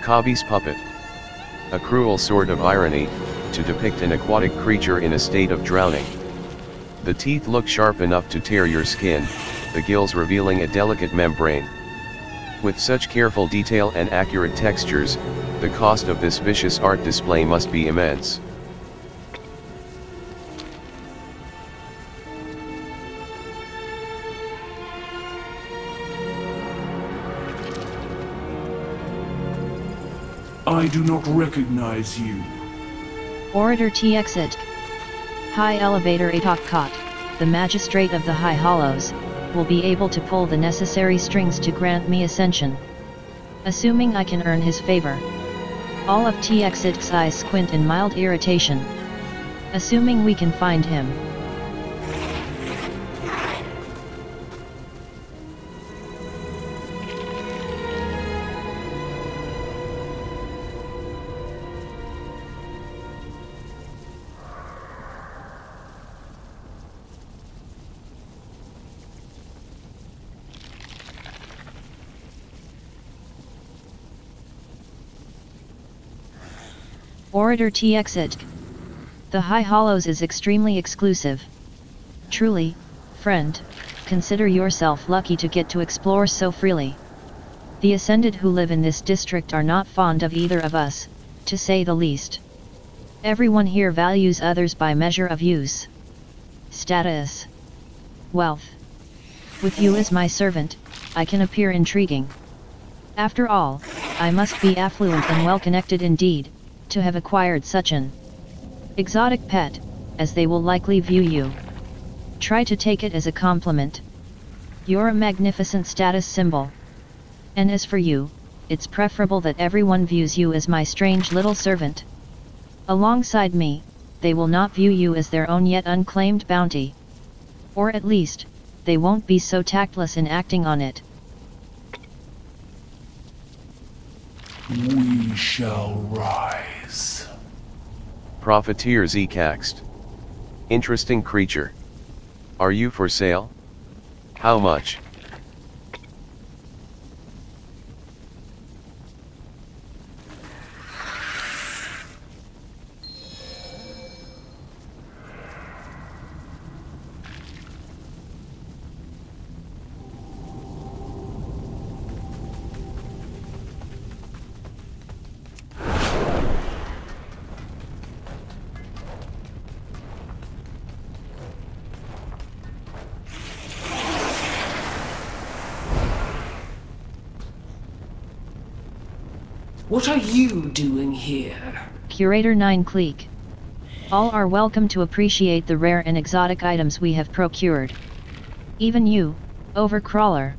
Kabi's puppet. A cruel sort of irony, to depict an aquatic creature in a state of drowning. The teeth look sharp enough to tear your skin, the gills revealing a delicate membrane. With such careful detail and accurate textures, the cost of this vicious art display must be immense. I do not recognize you. Orator T. Exit. High Elevator Atok Kot, the Magistrate of the High Hollows, will be able to pull the necessary strings to grant me ascension. Assuming I can earn his favor. All of T. Exit's eyes squint in mild irritation. Assuming we can find him. Orator T. Exit. The High Hollows is extremely exclusive. Truly, friend, consider yourself lucky to get to explore so freely. The Ascended who live in this district are not fond of either of us, to say the least. Everyone here values others by measure of use, status, wealth. With you as my servant, I can appear intriguing. After all, I must be affluent and well-connected indeed, to have acquired such an exotic pet, as they will likely view you. Try to take it as a compliment. You're a magnificent status symbol. And as for you, it's preferable that everyone views you as my strange little servant. Alongside me, they will not view you as their own yet unclaimed bounty. Or at least, they won't be so tactless in acting on it. We shall rise. Profiteer Zcaxt. Interesting creature. Are you for sale? How much? What are you doing here? Curator 9 Clique. All are welcome to appreciate the rare and exotic items we have procured. Even you, Overcrawler.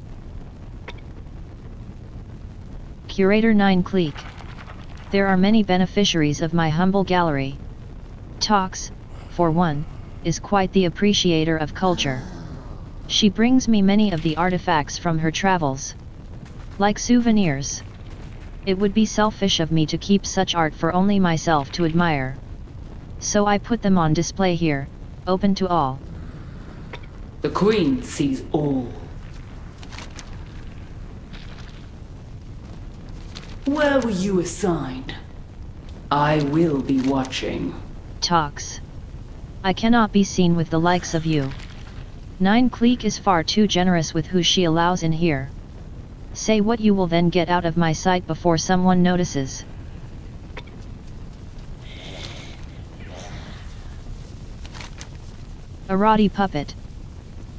Curator 9 Clique. There are many beneficiaries of my humble gallery. Tox, for one, is quite the appreciator of culture. She brings me many of the artifacts from her travels. Like souvenirs. It would be selfish of me to keep such art for only myself to admire. So I put them on display here, open to all. The Queen sees all. Where were you assigned? I will be watching. Tox. I cannot be seen with the likes of you. 9 Clique is far too generous with who she allows in here. Say what you will then get out of my sight before someone notices. Arati puppet.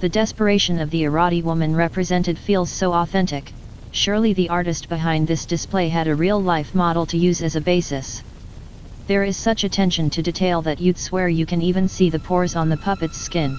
The desperation of the Arati woman represented feels so authentic. Surely the artist behind this display had a real-life model to use as a basis. There is such attention to detail that you'd swear you can even see the pores on the puppet's skin.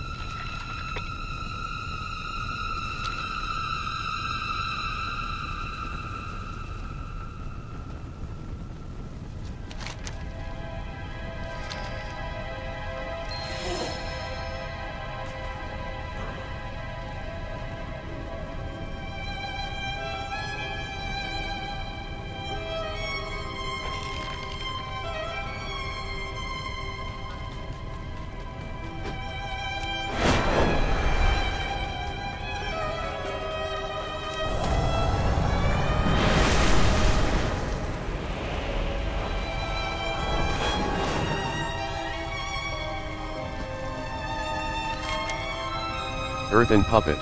Earthen Puppet.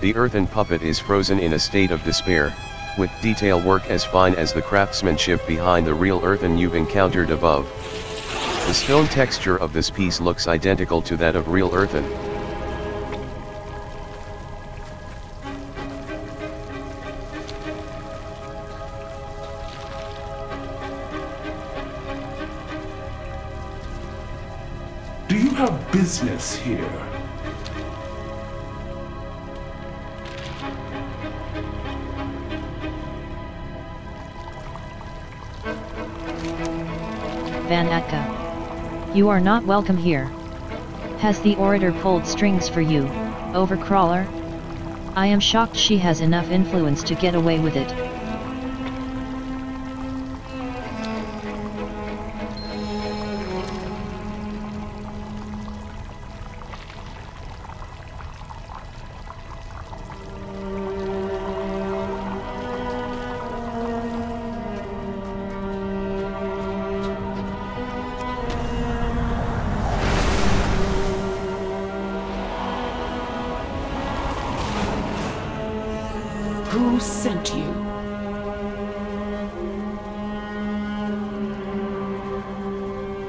The earthen puppet is frozen in a state of despair, with detail work as fine as the craftsmanship behind the real earthen you've encountered above. The stone texture of this piece looks identical to that of real earthen. Do you have business here? Van Atka. You are not welcome here. Has the orator pulled strings for you, overcrawler? I am shocked she has enough influence to get away with it. Who sent you?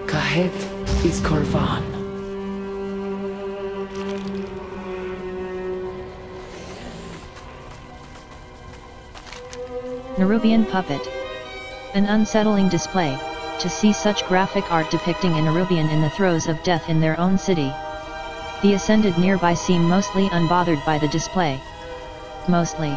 Kahet is Korvan. Nerubian puppet. An unsettling display, to see such graphic art depicting a Nerubian in the throes of death in their own city. The ascended nearby seem mostly unbothered by the display. Mostly.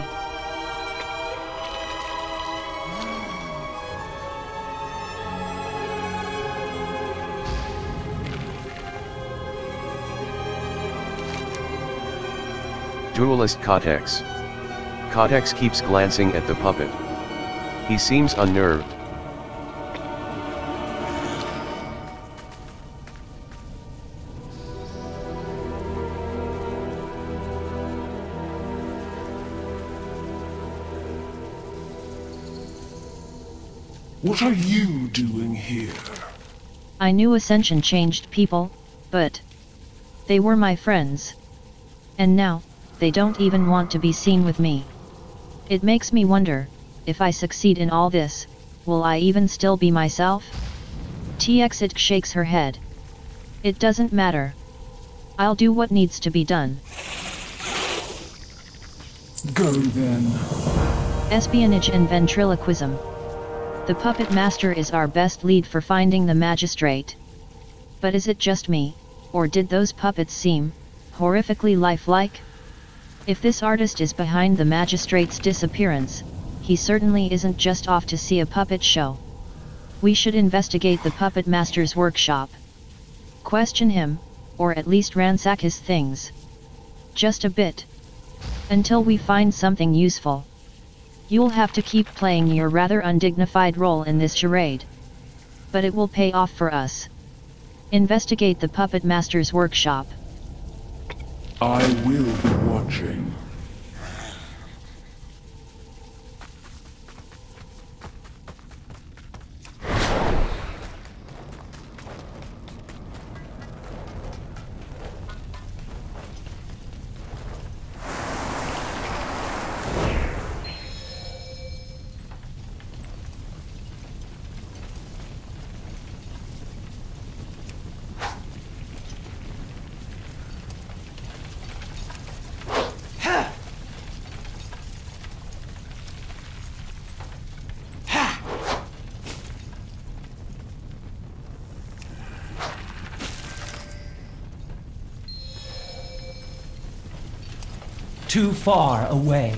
Duelist Kotex. Kotex keeps glancing at the puppet. He seems unnerved. What are you doing here? I knew Ascension changed people, but they were my friends. And now, they don't even want to be seen with me. It makes me wonder, if I succeed in all this, will I even still be myself? Txit shakes her head. It doesn't matter. I'll do what needs to be done. Go then. Espionage and ventriloquism. The puppet master is our best lead for finding the magistrate. But is it just me, or did those puppets seem horrifically lifelike? If this artist is behind the magistrate's disappearance, he certainly isn't just off to see a puppet show. We should investigate the puppet master's workshop. Question him, or at least ransack his things. Just a bit. Until we find something useful. You'll have to keep playing your rather undignified role in this charade. But it will pay off for us. Investigate the puppet master's workshop. I will be watching. Too far away.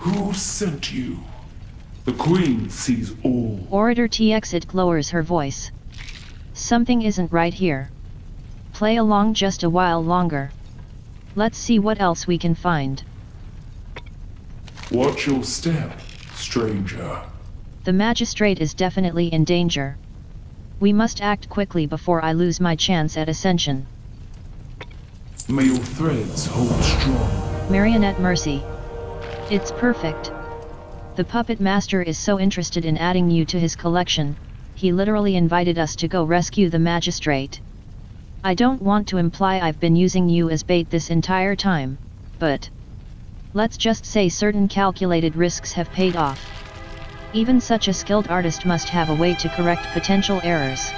Who sent you? The Queen sees all. Orator TX, it lowers her voice. Something isn't right here. Play along just a while longer. Let's see what else we can find. Watch your step, stranger. The magistrate is definitely in danger. We must act quickly before I lose my chance at ascension. May your threads hold strong. Marionette Mercy. It's perfect. The puppet master is so interested in adding you to his collection, he literally invited us to go rescue the magistrate. I don't want to imply I've been using you as bait this entire time, but let's just say certain calculated risks have paid off. Even such a skilled artist must have a way to correct potential errors.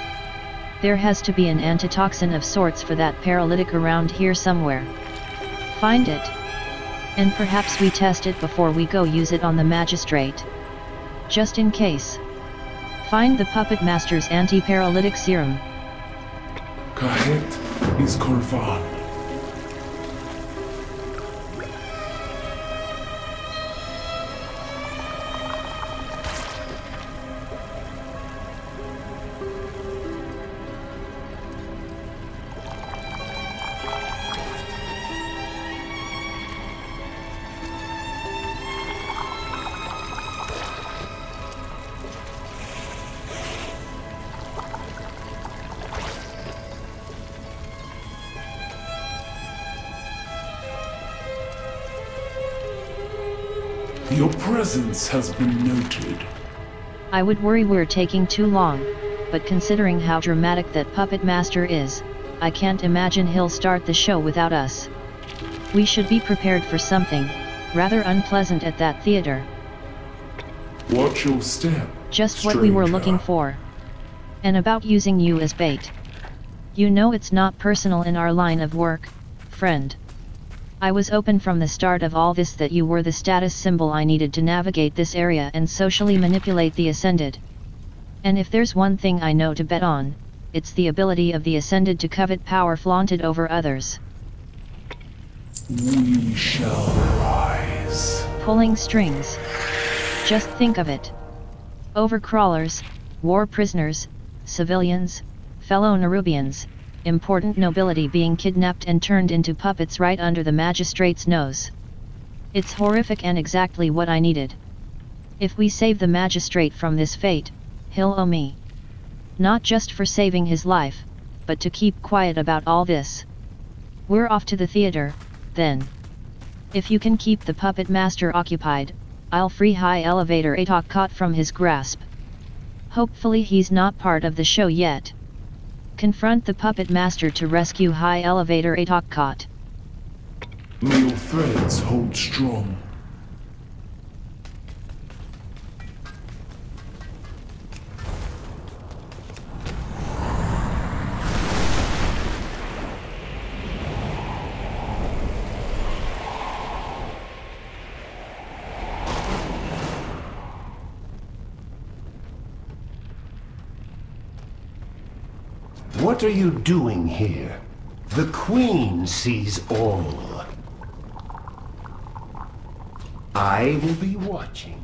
There has to be an antitoxin of sorts for that paralytic around here somewhere. Find it. And perhaps we test it before we go use it on the magistrate. Just in case. Find the puppet master's anti-paralytic serum. Kahet is Korvan. Your presence has been noted. I would worry we're taking too long, but considering how dramatic that puppet master is, I can't imagine he'll start the show without us. We should be prepared for something rather unpleasant at that theater. Watch your step, Just what we were stranger. looking for. And about using you as bait. You know it's not personal in our line of work, friend. I was open from the start of all this that you were the status symbol I needed to navigate this area and socially manipulate the Ascended. And if there's one thing I know to bet on, it's the ability of the Ascended to covet power flaunted over others. We shall rise. Pulling strings. Just think of it. Overcrawlers, war prisoners, civilians, fellow Nerubians, important nobility being kidnapped and turned into puppets right under the magistrate's nose. It's horrific and exactly what I needed. If we save the magistrate from this fate, he'll owe me. Not just for saving his life, but to keep quiet about all this. We're off to the theater, then. If you can keep the puppet master occupied, I'll free High Elevator Atokot from his grasp. Hopefully he's not part of the show yet. Confront the puppet master to rescue High Elevator Atokot. May your threads hold strong. What are you doing here? The Queen sees all. I will be watching.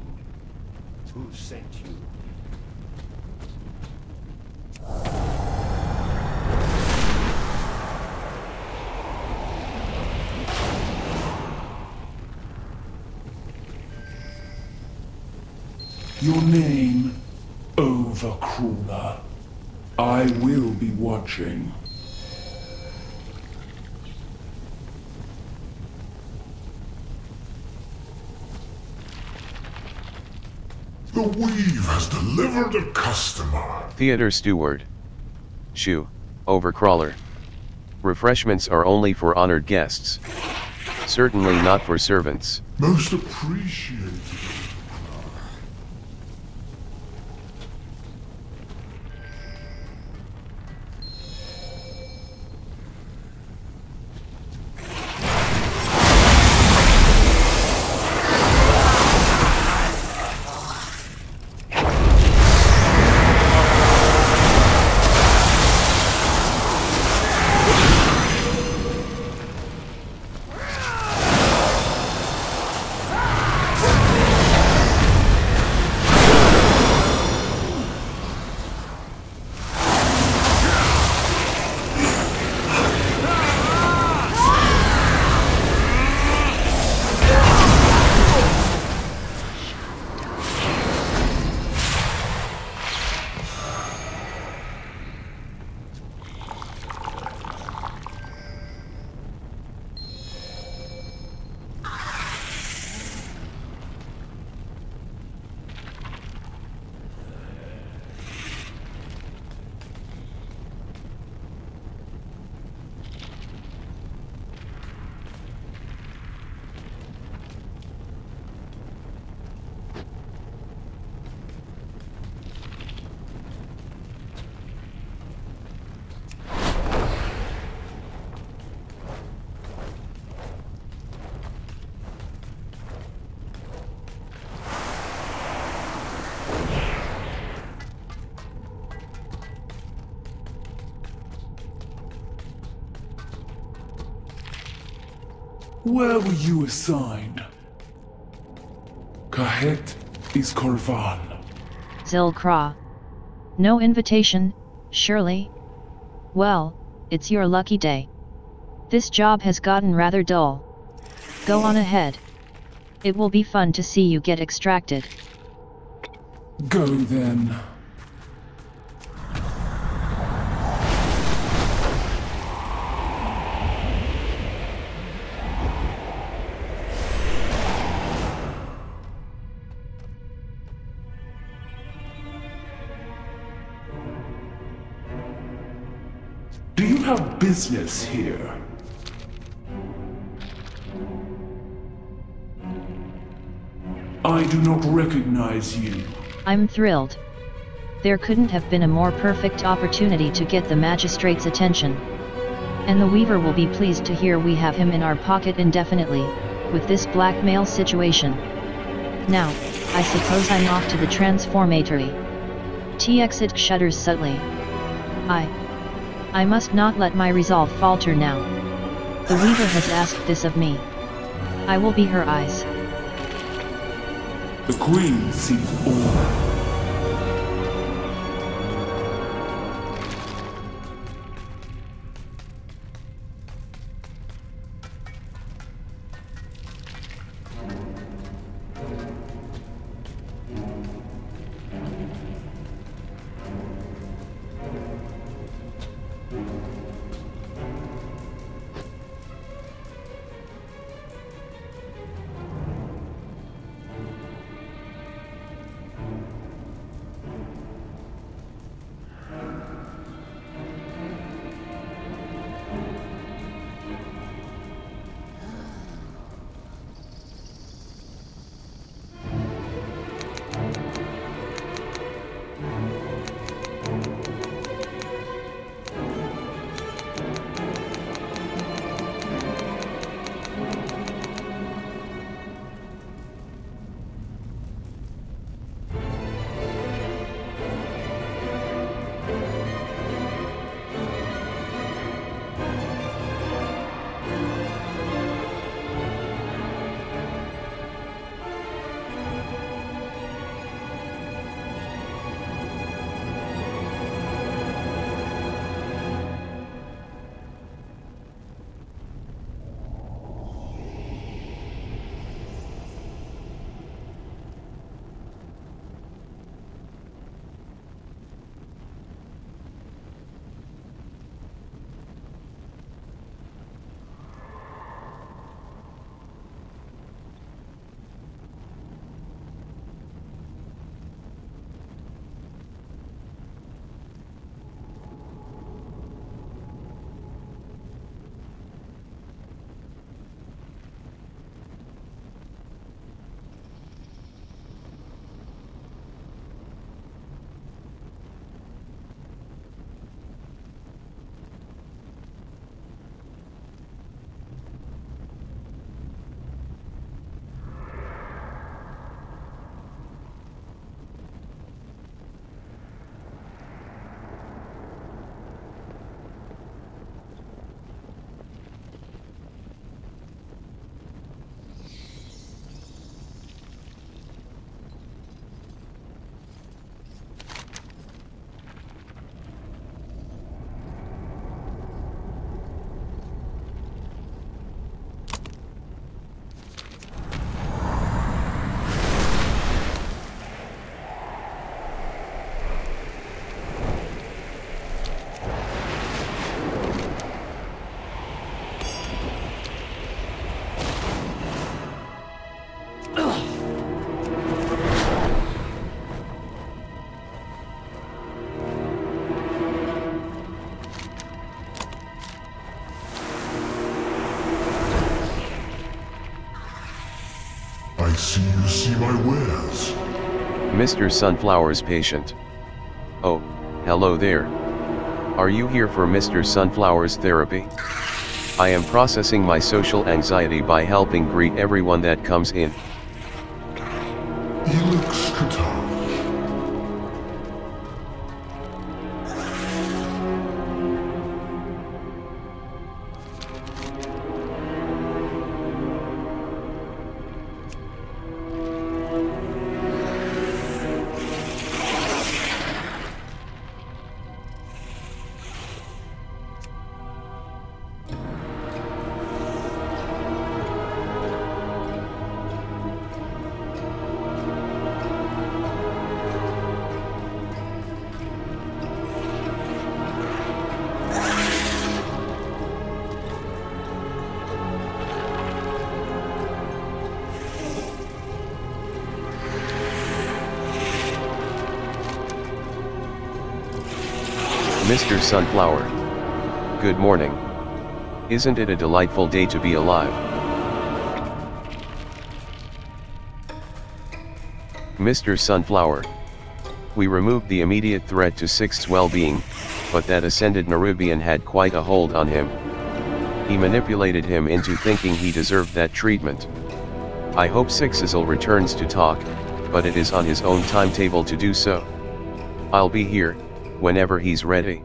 Who sent you? Your name, Overcrawler. I will be watching. The weave has delivered a customer. Theater steward. Shoo, Overcrawler. Refreshments are only for honored guests. Certainly not for servants. Most appreciated. Where were you assigned? Kahet is Korvan. Zilkra. No invitation, surely? Well, it's your lucky day. This job has gotten rather dull. Go on ahead. It will be fun to see you get extracted. Go then. Do you have business here? I do not recognize you. I'm thrilled. There couldn't have been a more perfect opportunity to get the magistrate's attention. And the Weaver will be pleased to hear we have him in our pocket indefinitely, with this blackmail situation. Now, I suppose I'm off to the transformatory. T-Exit shudders subtly. I must not let my resolve falter now. The Weaver has asked this of me. I will be her eyes. The Queen sees all. See you see my wares. Mr. Sunflower's patient. Oh, hello there. Are you here for Mr. Sunflower's therapy? I am processing my social anxiety by helping greet everyone that comes in. Elix Kata. Mr. Sunflower. Good morning. Isn't it a delightful day to be alive? Mr. Sunflower. We removed the immediate threat to Sixth's well-being, but that ascended Nerubian had quite a hold on him. He manipulated him into thinking he deserved that treatment. I hope Sixth'll returns to talk, but it is on his own timetable to do so. I'll be here, whenever he's ready.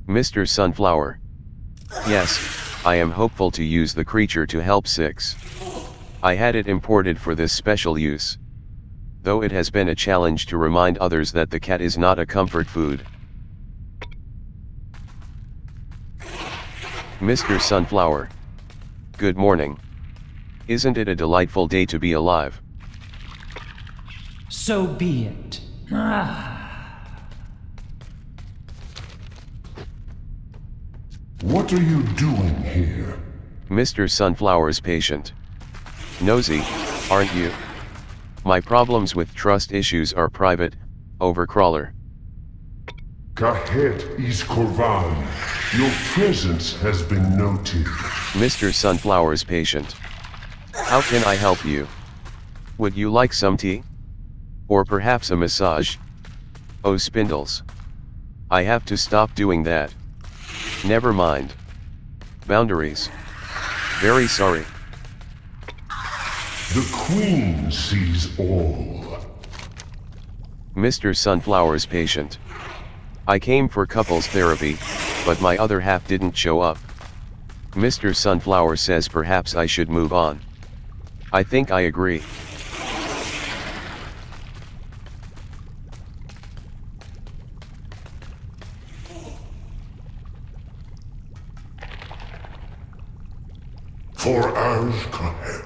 Mr. Sunflower. Yes, I am hopeful to use the creature to help Sixth. I had it imported for this special use. Though it has been a challenge to remind others that the cat is not a comfort food. Mr. Sunflower. Good morning. Isn't it a delightful day to be alive? So be it. What are you doing here? Mr. Sunflower's patient. Nosy, aren't you? My problems with trust issues are private, overcrawler. Kahet is Korvan. Your presence has been noted. Mr. Sunflower's patient. How can I help you? Would you like some tea? Or perhaps a massage? Oh, spindles. I have to stop doing that. Never mind. Boundaries. Very sorry. The Queen sees all. Mr. Sunflower's patient. I came for couples therapy, but my other half didn't show up. Mr. Sunflower says perhaps I should move on. I think I agree. For Kahet.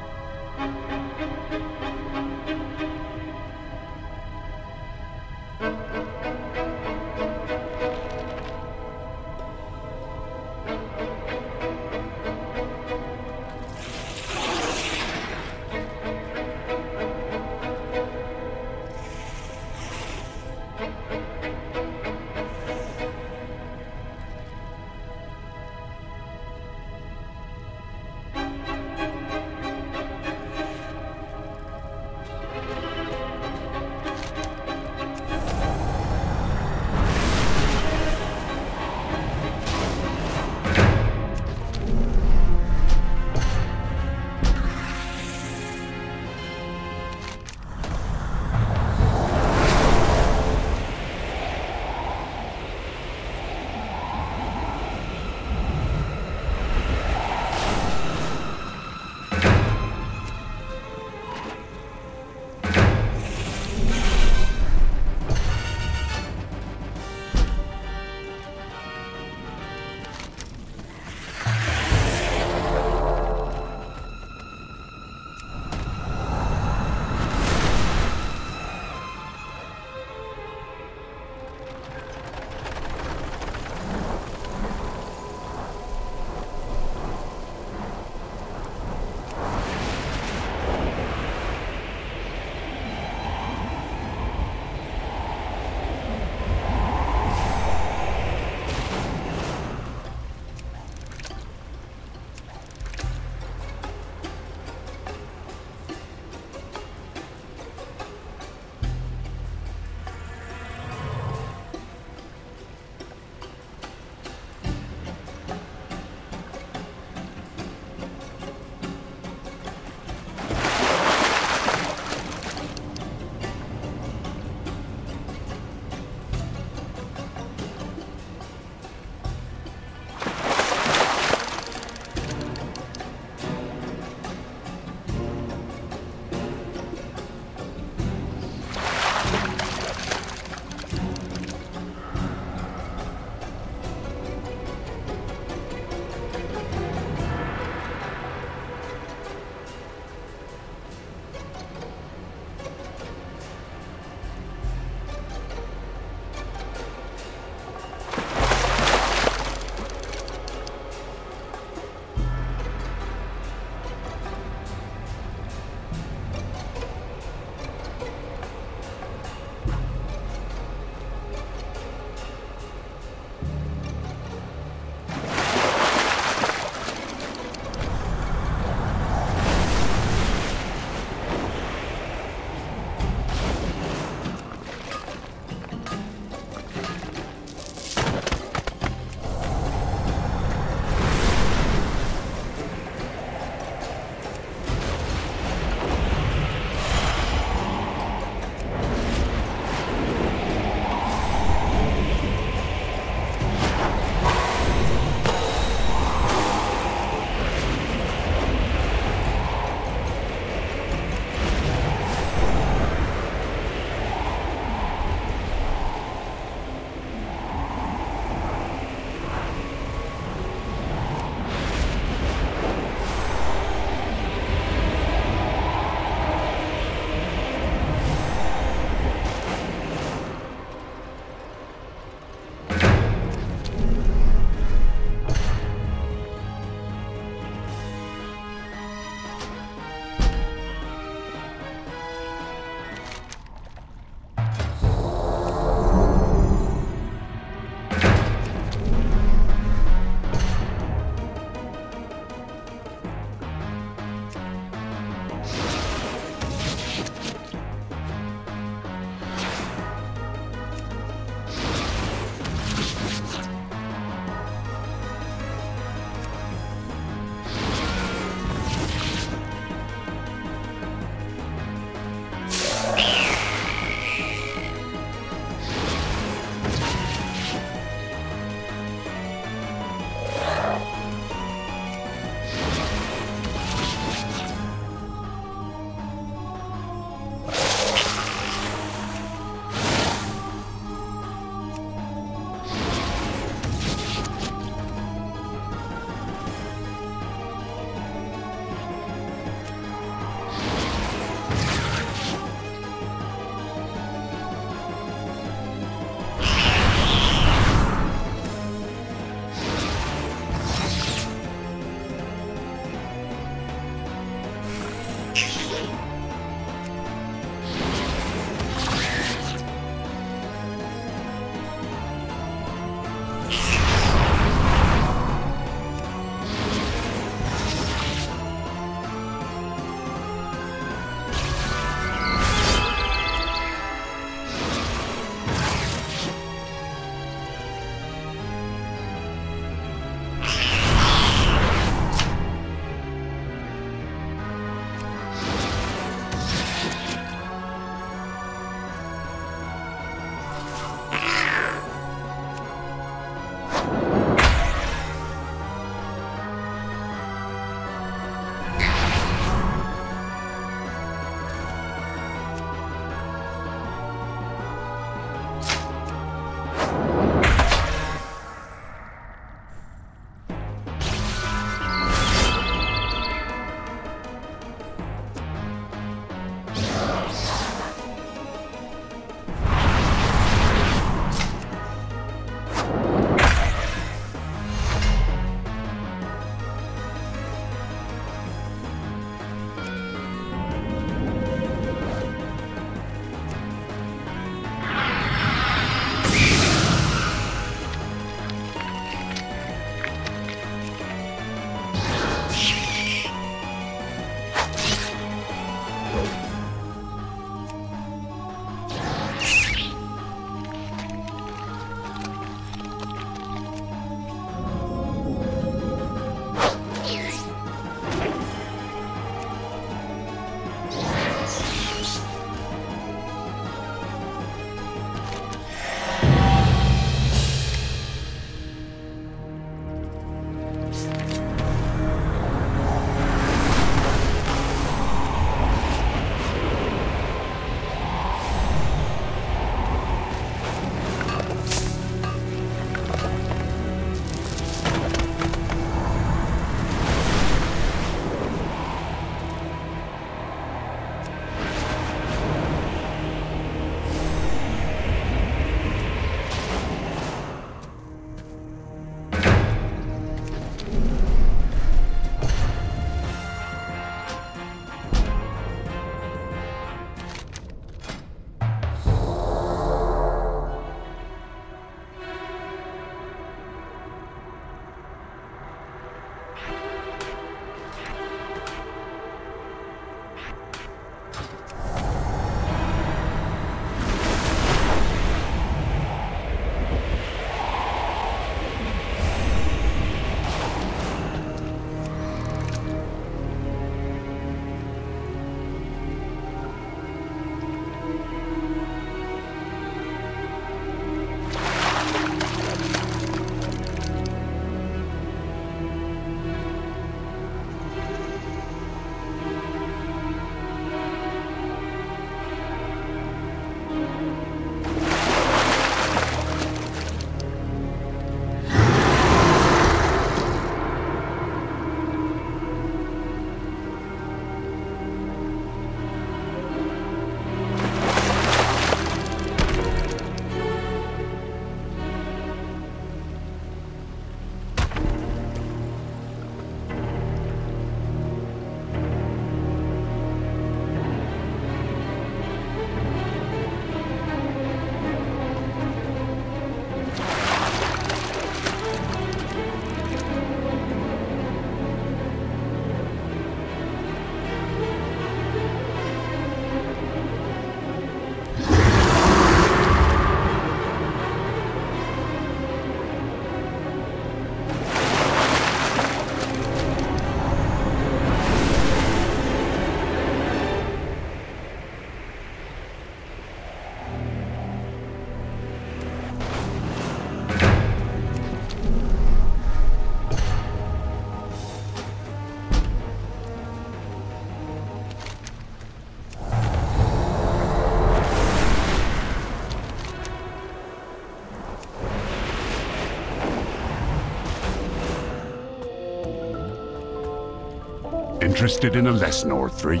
interested in a lesson or three?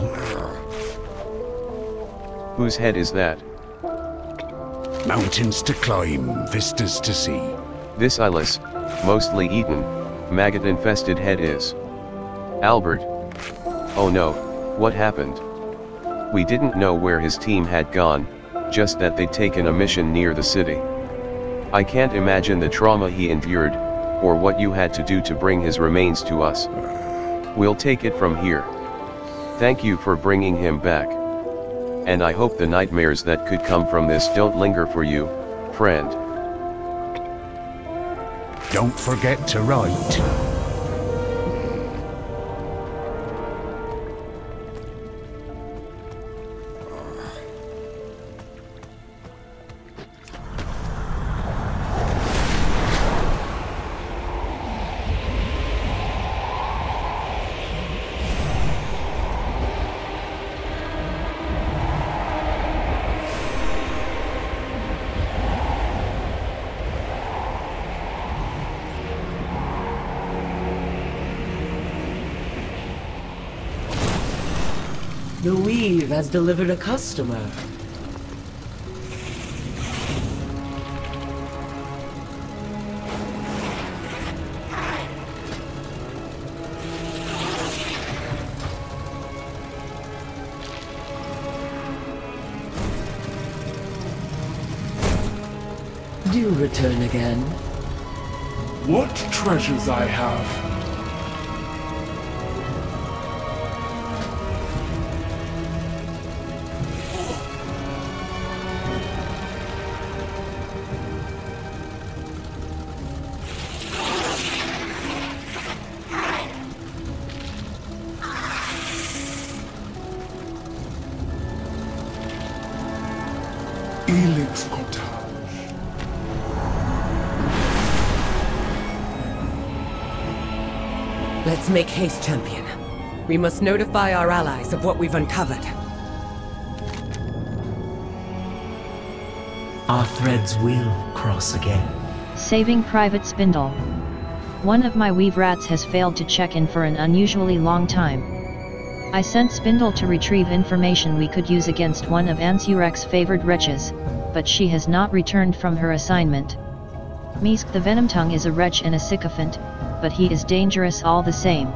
Whose head is that? Mountains to climb, vistas to see. This eyeless, mostly eaten, maggot-infested head is Albert. Oh no, what happened? We didn't know where his team had gone, just that they'd taken a mission near the city. I can't imagine the trauma he endured, or what you had to do to bring his remains to us. We'll take it from here. Thank you for bringing him back. And I hope the nightmares that could come from this don't linger for you, friend. Don't forget to write. The weave has delivered a customer. Do return again. What treasures I have! Elix Cottage. Let's make haste, champion. We must notify our allies of what we've uncovered. Our threads will cross again. Saving Private Spindle. One of my weave rats has failed to check in for an unusually long time. I sent Spindle to retrieve information we could use against one of Ansurek's favored wretches, but she has not returned from her assignment. Misk the Venomtongue is a wretch and a sycophant, but he is dangerous all the same.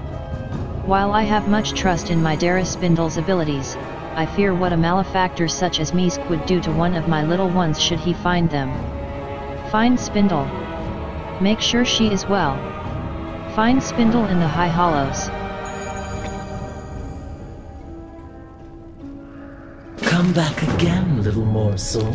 While I have much trust in my dearest Spindle's abilities, I fear what a malefactor such as Misk would do to one of my little ones should he find them. Find Spindle. Make sure she is well. Find Spindle in the High Hollows. Come back again, little morsel.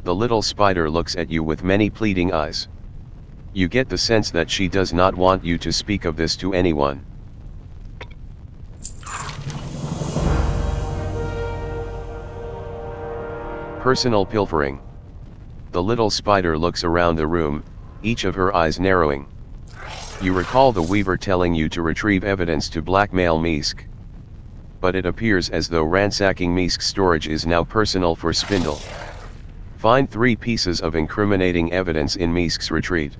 The little spider looks at you with many pleading eyes. You get the sense that she does not want you to speak of this to anyone. Personal pilfering. The little spider looks around the room, each of her eyes narrowing. You recall the weaver telling you to retrieve evidence to blackmail Misk. But it appears as though ransacking Misk's storage is now personal for Spindle. Find 3 pieces of incriminating evidence in Misk's retreat.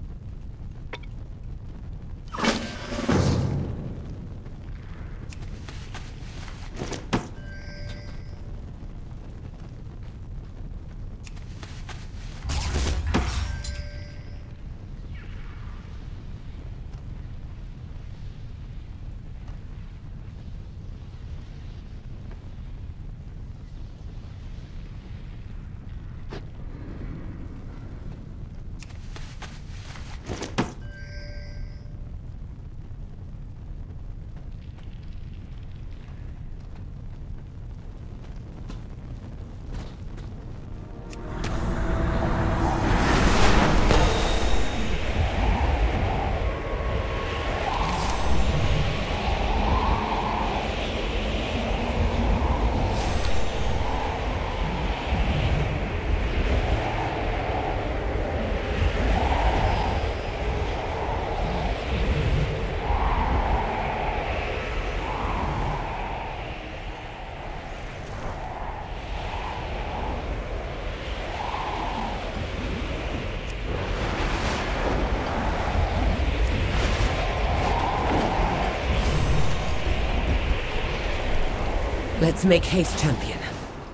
Let's make haste, champion.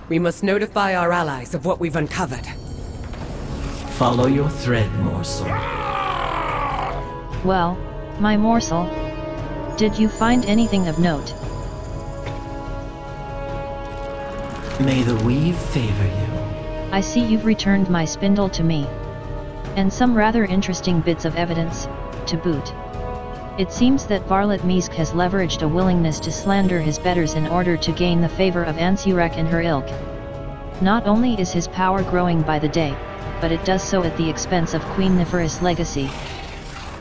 We must notify our allies of what we've uncovered. Follow your thread, morsel. Well, my morsel. Did you find anything of note? May the weave favor you. I see you've returned my spindle to me. And some rather interesting bits of evidence, to boot. It seems that Varlet Misk has leveraged a willingness to slander his betters in order to gain the favor of Ansurek and her ilk. Not only is his power growing by the day, but it does so at the expense of Queen Neferis' legacy.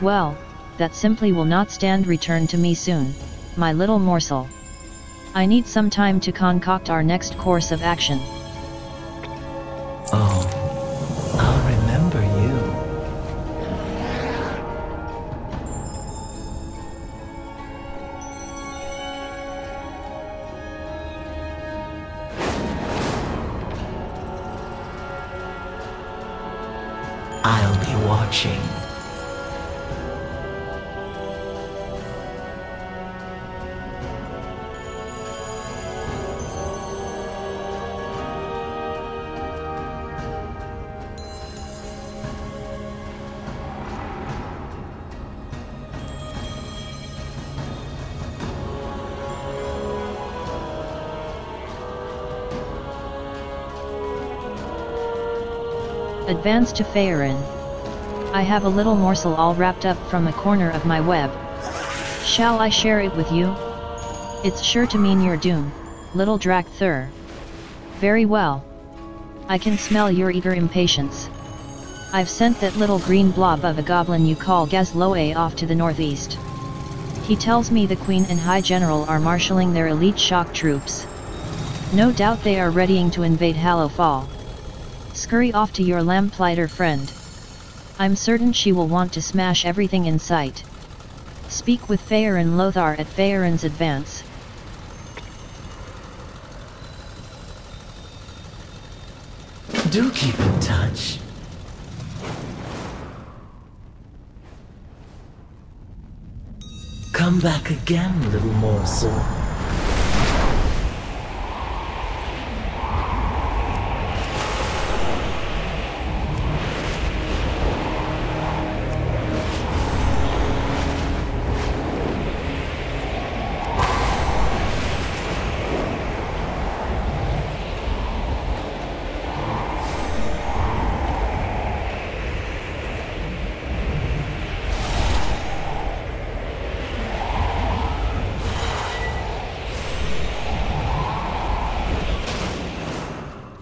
Well, that simply will not stand. Return to me soon, my little morsel. I need some time to concoct our next course of action. Oh, I'll remember you. I'll be watching. Advance to Faerun. I have a little morsel all wrapped up from a corner of my web. Shall I share it with you? It's sure to mean your doom, little Drak Thur. Very well. I can smell your eager impatience. I've sent that little green blob of a goblin you call Gazloe off to the northeast. He tells me the Queen and High General are marshalling their elite shock troops. No doubt they are readying to invade Hallowfall. Scurry off to your lamplighter friend. I'm certain she will want to smash everything in sight. Speak with Faerun Lothar at Faerun's advance. Do keep in touch. Come back again, little morsel.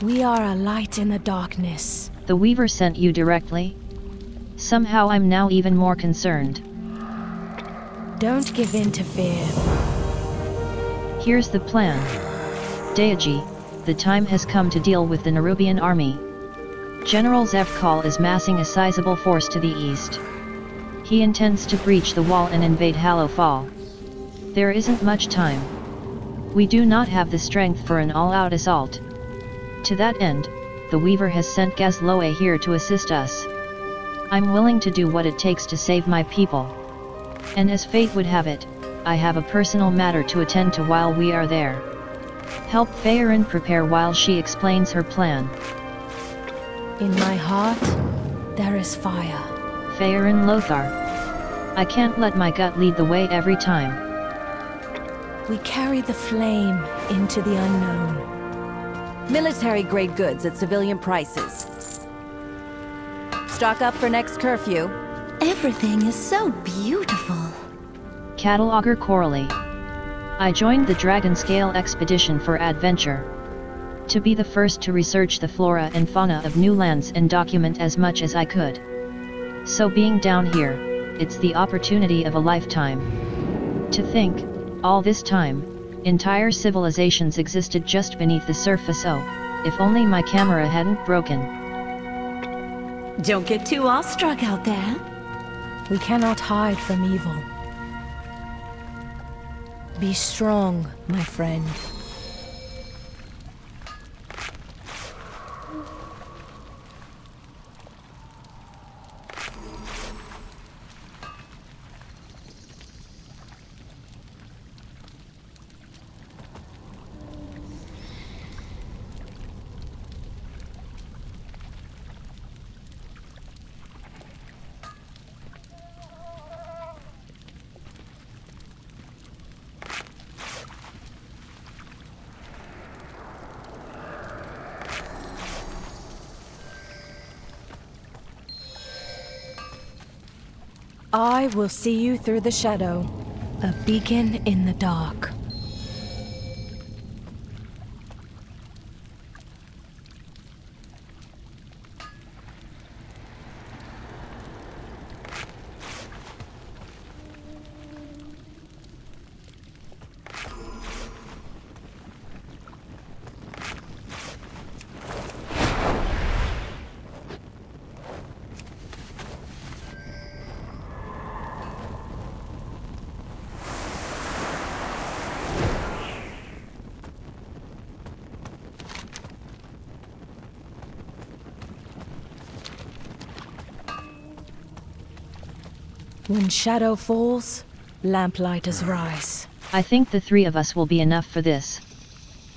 We are a light in the darkness. The Weaver sent you directly? Somehow I'm now even more concerned. Don't give in to fear. Here's the plan. Deiaji, the time has come to deal with the Nerubian army. General Zevkal is massing a sizable force to the east. He intends to breach the wall and invade Hallowfall. There isn't much time. We do not have the strength for an all-out assault. To that end, the Weaver has sent Gazloe here to assist us. I'm willing to do what it takes to save my people. And as fate would have it, I have a personal matter to attend to while we are there. Help Faerun prepare while she explains her plan. In my heart, there is fire. Faerun Lothar. I can't let my gut lead the way every time. We carry the flame into the unknown. Military-grade goods at civilian prices. Stock up for next curfew. Everything is so beautiful. Cataloger Coralie. I joined the Dragon Scale expedition for adventure. To be the first to research the flora and fauna of new lands and document as much as I could. So being down here, it's the opportunity of a lifetime. To think, all this time, entire civilizations existed just beneath the surface. Oh, if only my camera hadn't broken. Don't get too awestruck out there. We cannot hide from evil. Be strong, my friend. I will see you through the shadow, a beacon in the dark. When shadow falls, lamplighters rise. I think the three of us will be enough for this.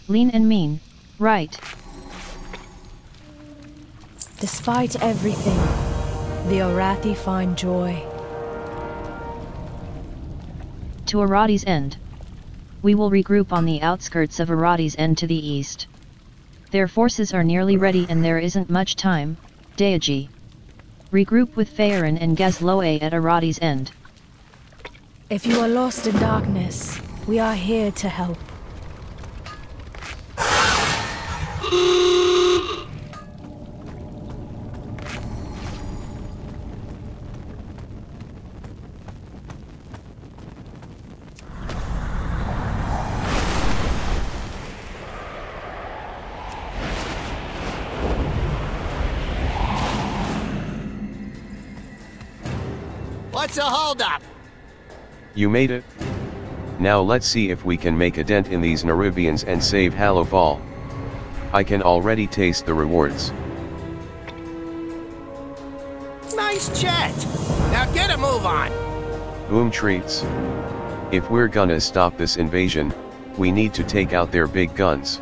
Lean and mean, right? Despite everything, the Arathi find joy. To Arati's End. We will regroup on the outskirts of Arati's End to the east. Their forces are nearly ready and there isn't much time, Deiaji. Regroup with Faerun and Gazloe at Arati's End. If you are lost in darkness, we are here to help. What's the holdup? You made it? Now let's see if we can make a dent in these Nerubians and save Hallowfall. I can already taste the rewards. Nice chat. Now get a move on. Boom treats. If we're gonna stop this invasion, we need to take out their big guns.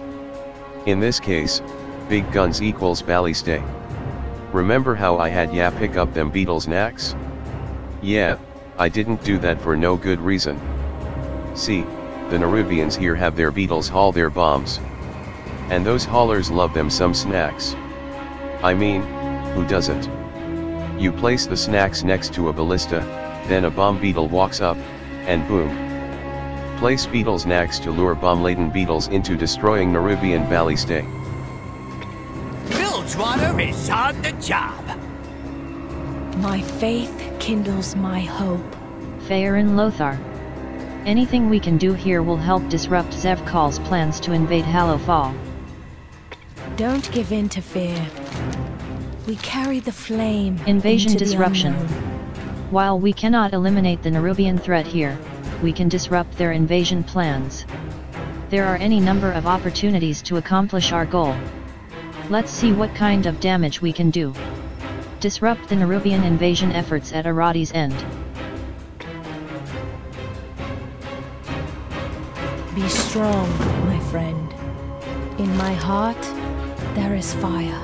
In this case, big guns equals ballistay. Remember how I had ya pick up them beetles knacks? Yeah, I didn't do that for no good reason. See, the Nerubians here have their beetles haul their bombs. And those haulers love them some snacks. I mean, who doesn't? You place the snacks next to a ballista, then a bomb beetle walks up, and boom. Place beetles knacks to lure bomb-laden beetles into destroying Nerubian ballistae. Bilgewater is on the job. My faith kindles my hope. Faerun Lothar. Anything we can do here will help disrupt Zevkal's plans to invade Hallowfall. Don't give in to fear. We carry the flame. Invasion into disruption. the unknown. While we cannot eliminate the Nerubian threat here, we can disrupt their invasion plans. There are any number of opportunities to accomplish our goal. Let's see what kind of damage we can do. Disrupt the Nerubian invasion efforts at Arati's End. Be strong, my friend. In my heart, there is fire.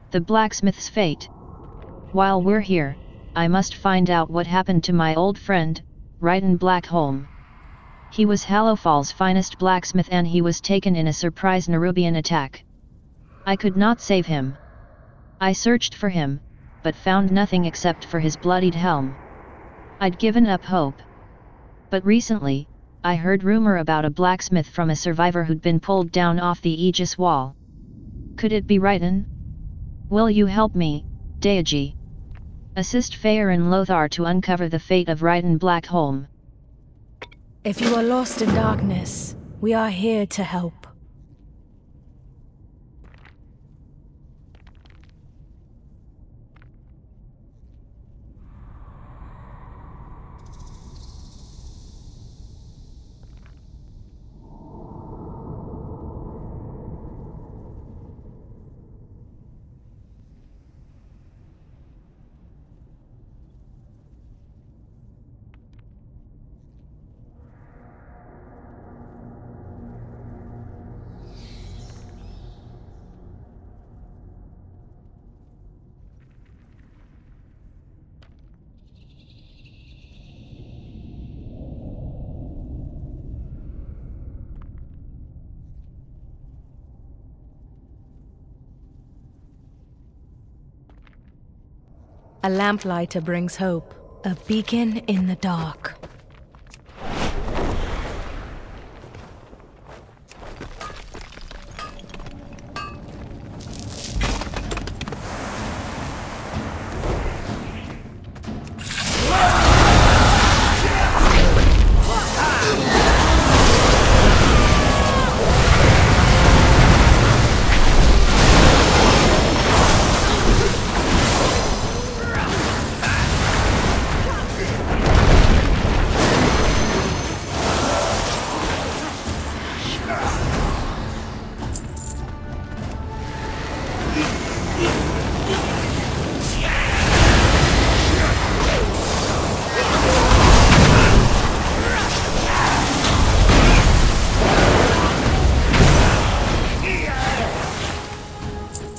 The blacksmith's fate. While we're here, I must find out what happened to my old friend, Ryton Blackholm. He was Hallowfall's finest blacksmith and he was taken in a surprise Nerubian attack. I could not save him. I searched for him, but found nothing except for his bloodied helm. I'd given up hope. But recently, I heard rumor about a blacksmith from a survivor who'd been pulled down off the Aegis wall. Could it be Ryton? Will you help me, Deiaji? Assist Feyre and Lothar to uncover the fate of Ryton Blackholm. If you are lost in darkness, we are here to help. A lamplighter brings hope, a beacon in the dark.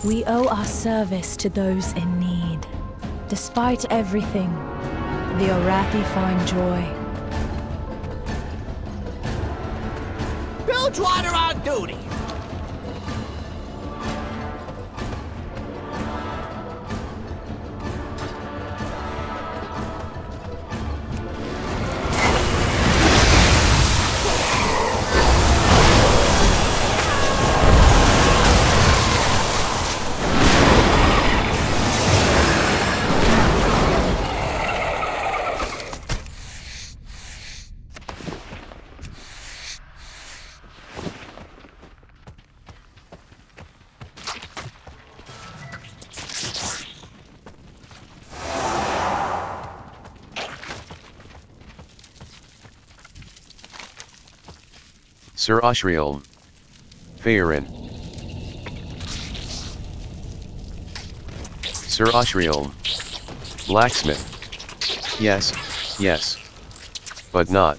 We owe our service to those in need. Despite everything, the Arathi find joy. Bilgewater on duty! Sir Ashriel. Feyrin. Sir Ashriel. Blacksmith. Yes, yes. But not.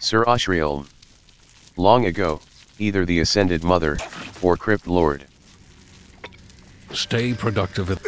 Sir Ashriel. Long ago, either the Ascended Mother, or Crypt Lord. Stay productive at...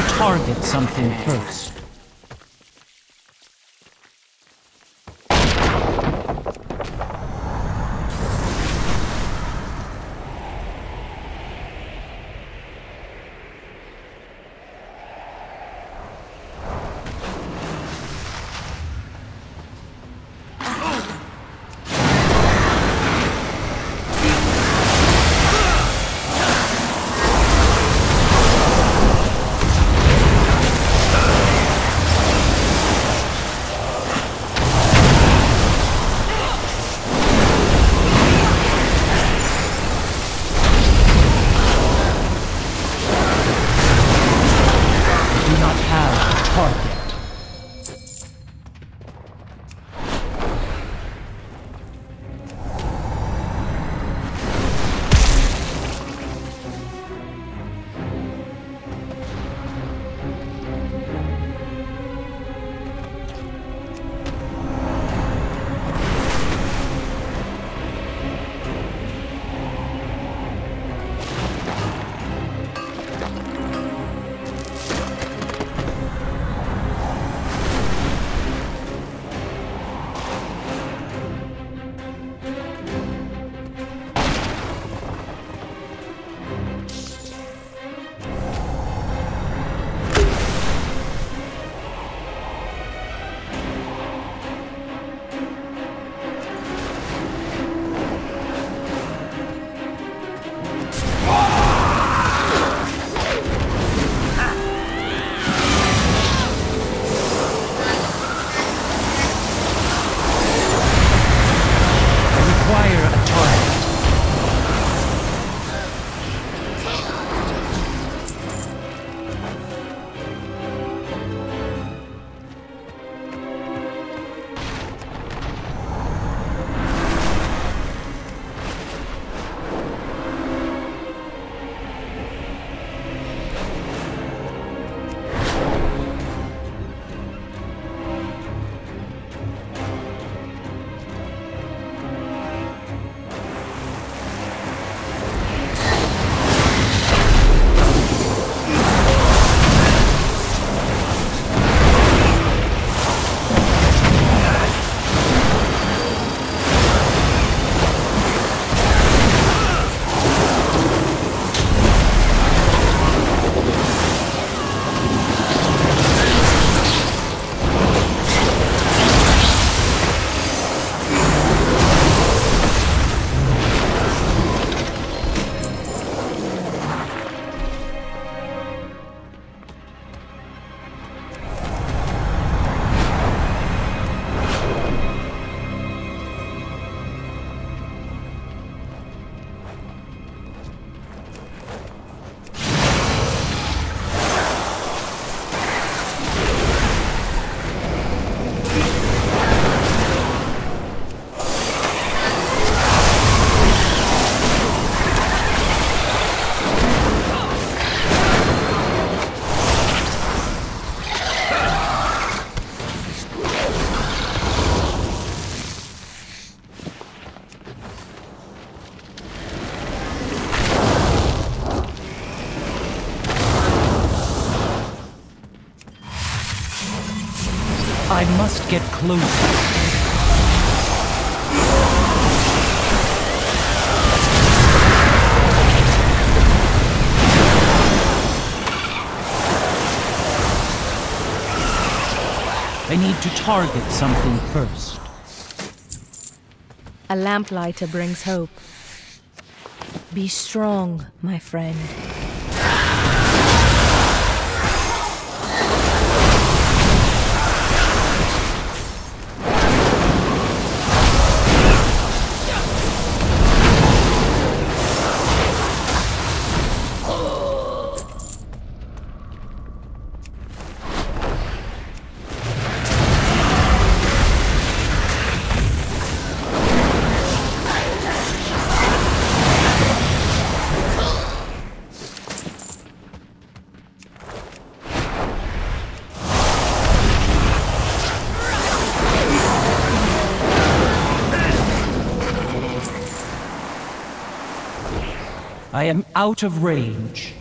target something first. I must get closer. I need to target something first. A lamplighter brings hope. Be strong, my friend. I am out of range.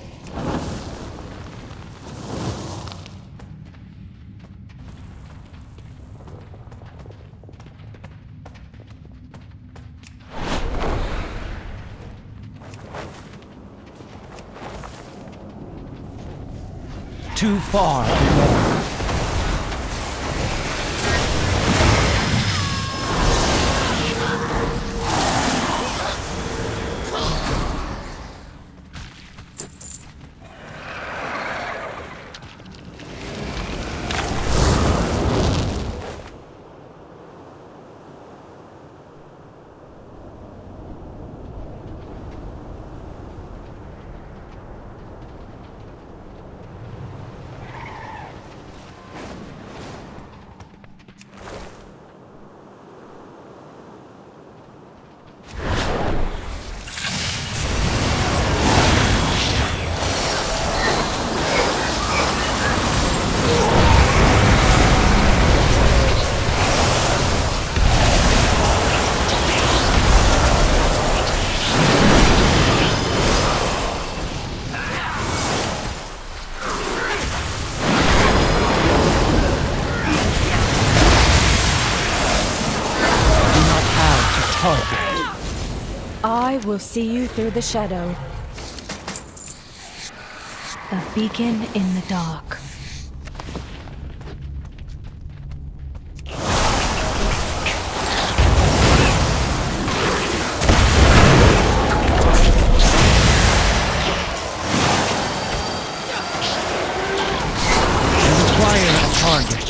too far alone. I will see you through the shadow. A beacon in the dark. I require a target.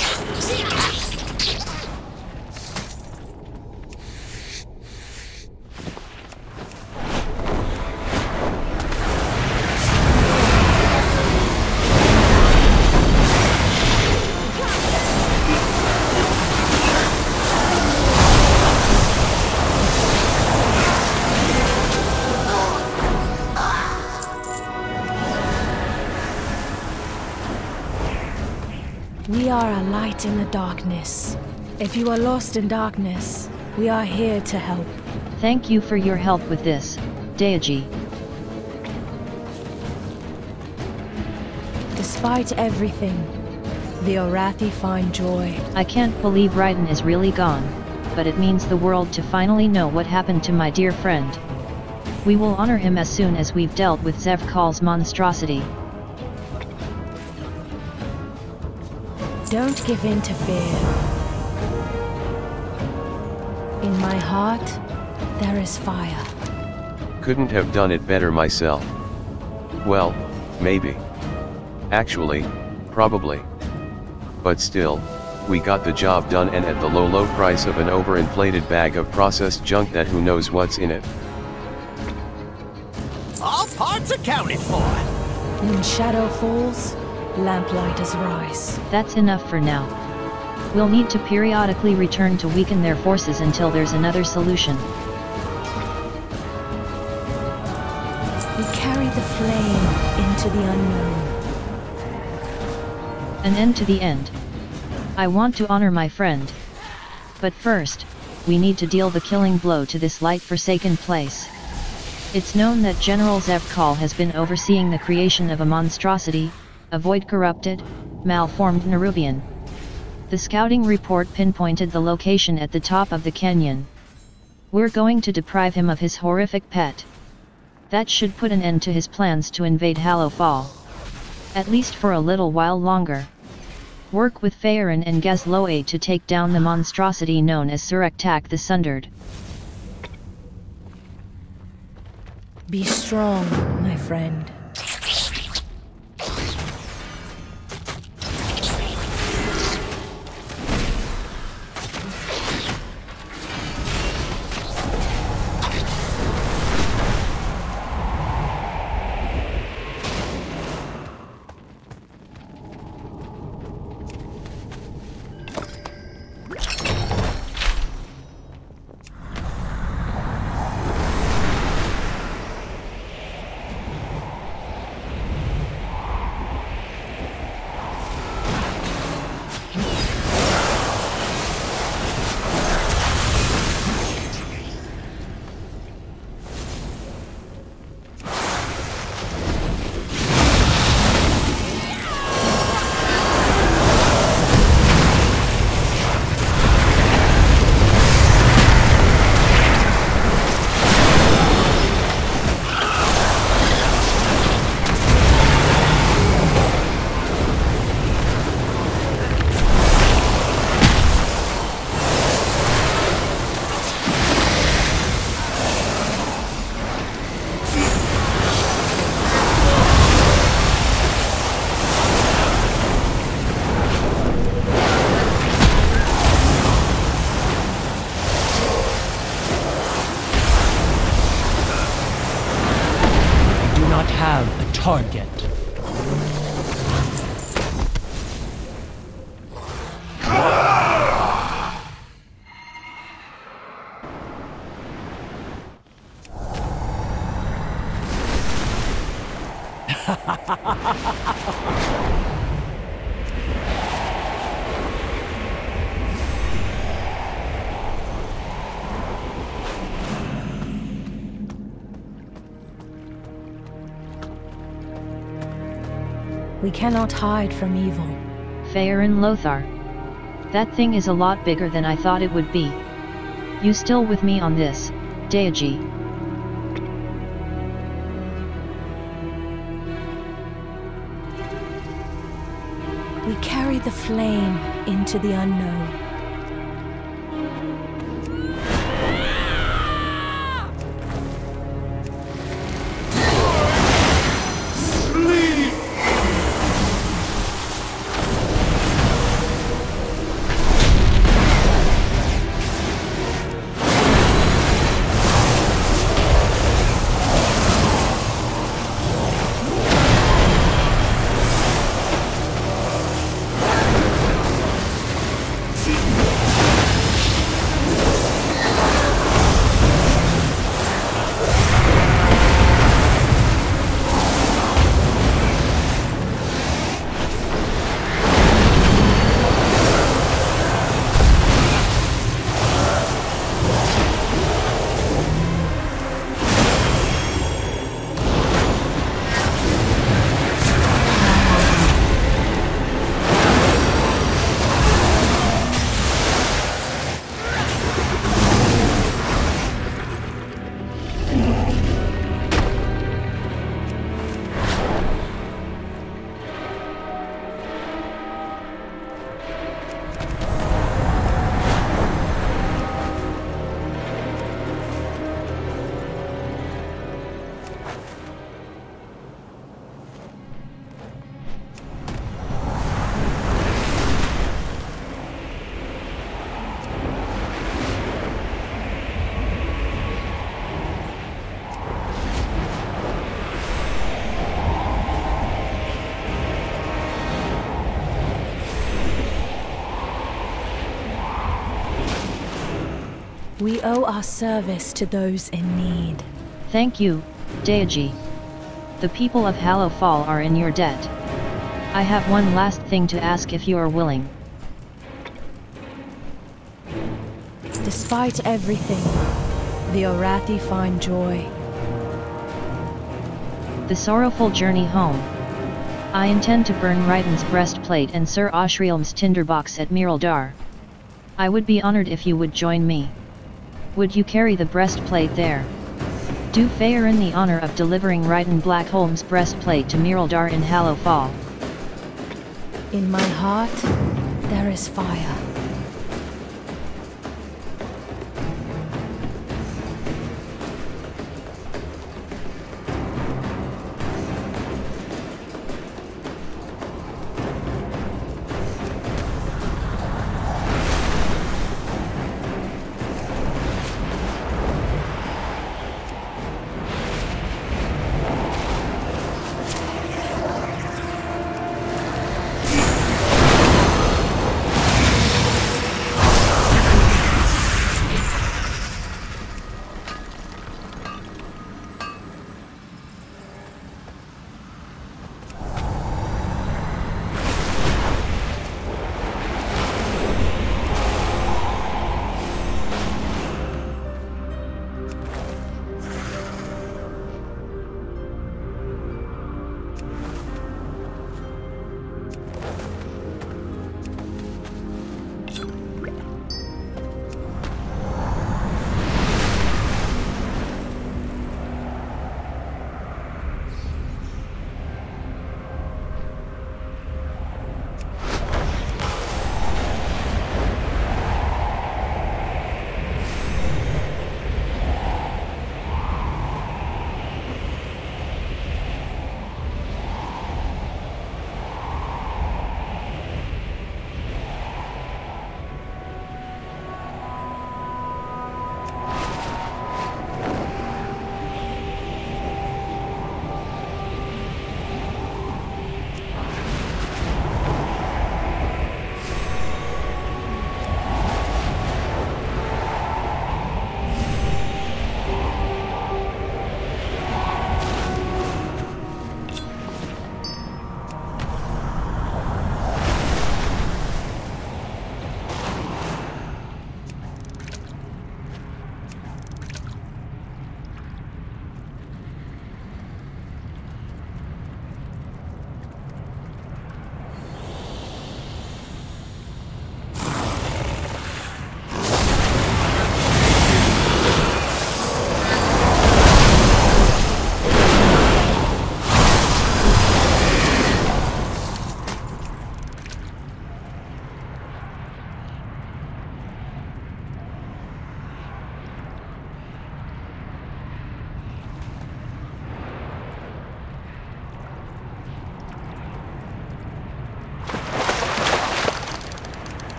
We are a light in the darkness. If you are lost in darkness, we are here to help. Thank you for your help with this, Deiaji. Despite everything, the Orathi find joy. I can't believe Raiden is really gone, but it means the world to finally know what happened to my dear friend. We will honor him as soon as we've dealt with Zevkal's monstrosity. Don't give in to fear. In my heart, there is fire. Couldn't have done it better myself. Well, maybe. Actually, probably. But still, we got the job done, and at the low price of an overinflated bag of processed junk that who knows what's in it. All parts accounted for. When shadow falls, lamplighters rise. That's enough for now. We'll need to periodically return to weaken their forces until there's another solution. We carry the flame into the unknown. An end to the end. I want to honor my friend. But first, we need to deal the killing blow to this light-forsaken place. It's known that General Zevkal has been overseeing the creation of a monstrosity, a void-corrupted, malformed Nerubian. The scouting report pinpointed the location at the top of the canyon. We're going to deprive him of his horrific pet. That should put an end to his plans to invade Hallow Fall. At least for a little while longer. Work with Faerin and Gezloe to take down the monstrosity known as Surektak the Sundered. Be strong, my friend. target. We cannot hide from evil. Faerun Lothar. That thing is a lot bigger than I thought it would be. You still with me on this, Deiaji? We carry the flame into the unknown. We owe our service to those in need. Thank you, Deiaji. The people of Hallow Fall are in your debt. I have one last thing to ask if you are willing. Despite everything, the Orathi find joy. The sorrowful journey home. I intend to burn Raiden's breastplate and Sir Ashrielm's tinderbox at Miraldar. I would be honored if you would join me. Would you carry the breastplate there? Do Faerun the honor of delivering Raiden Blackholm's breastplate to Miraldar in Hallow Fall. In my heart, there is fire.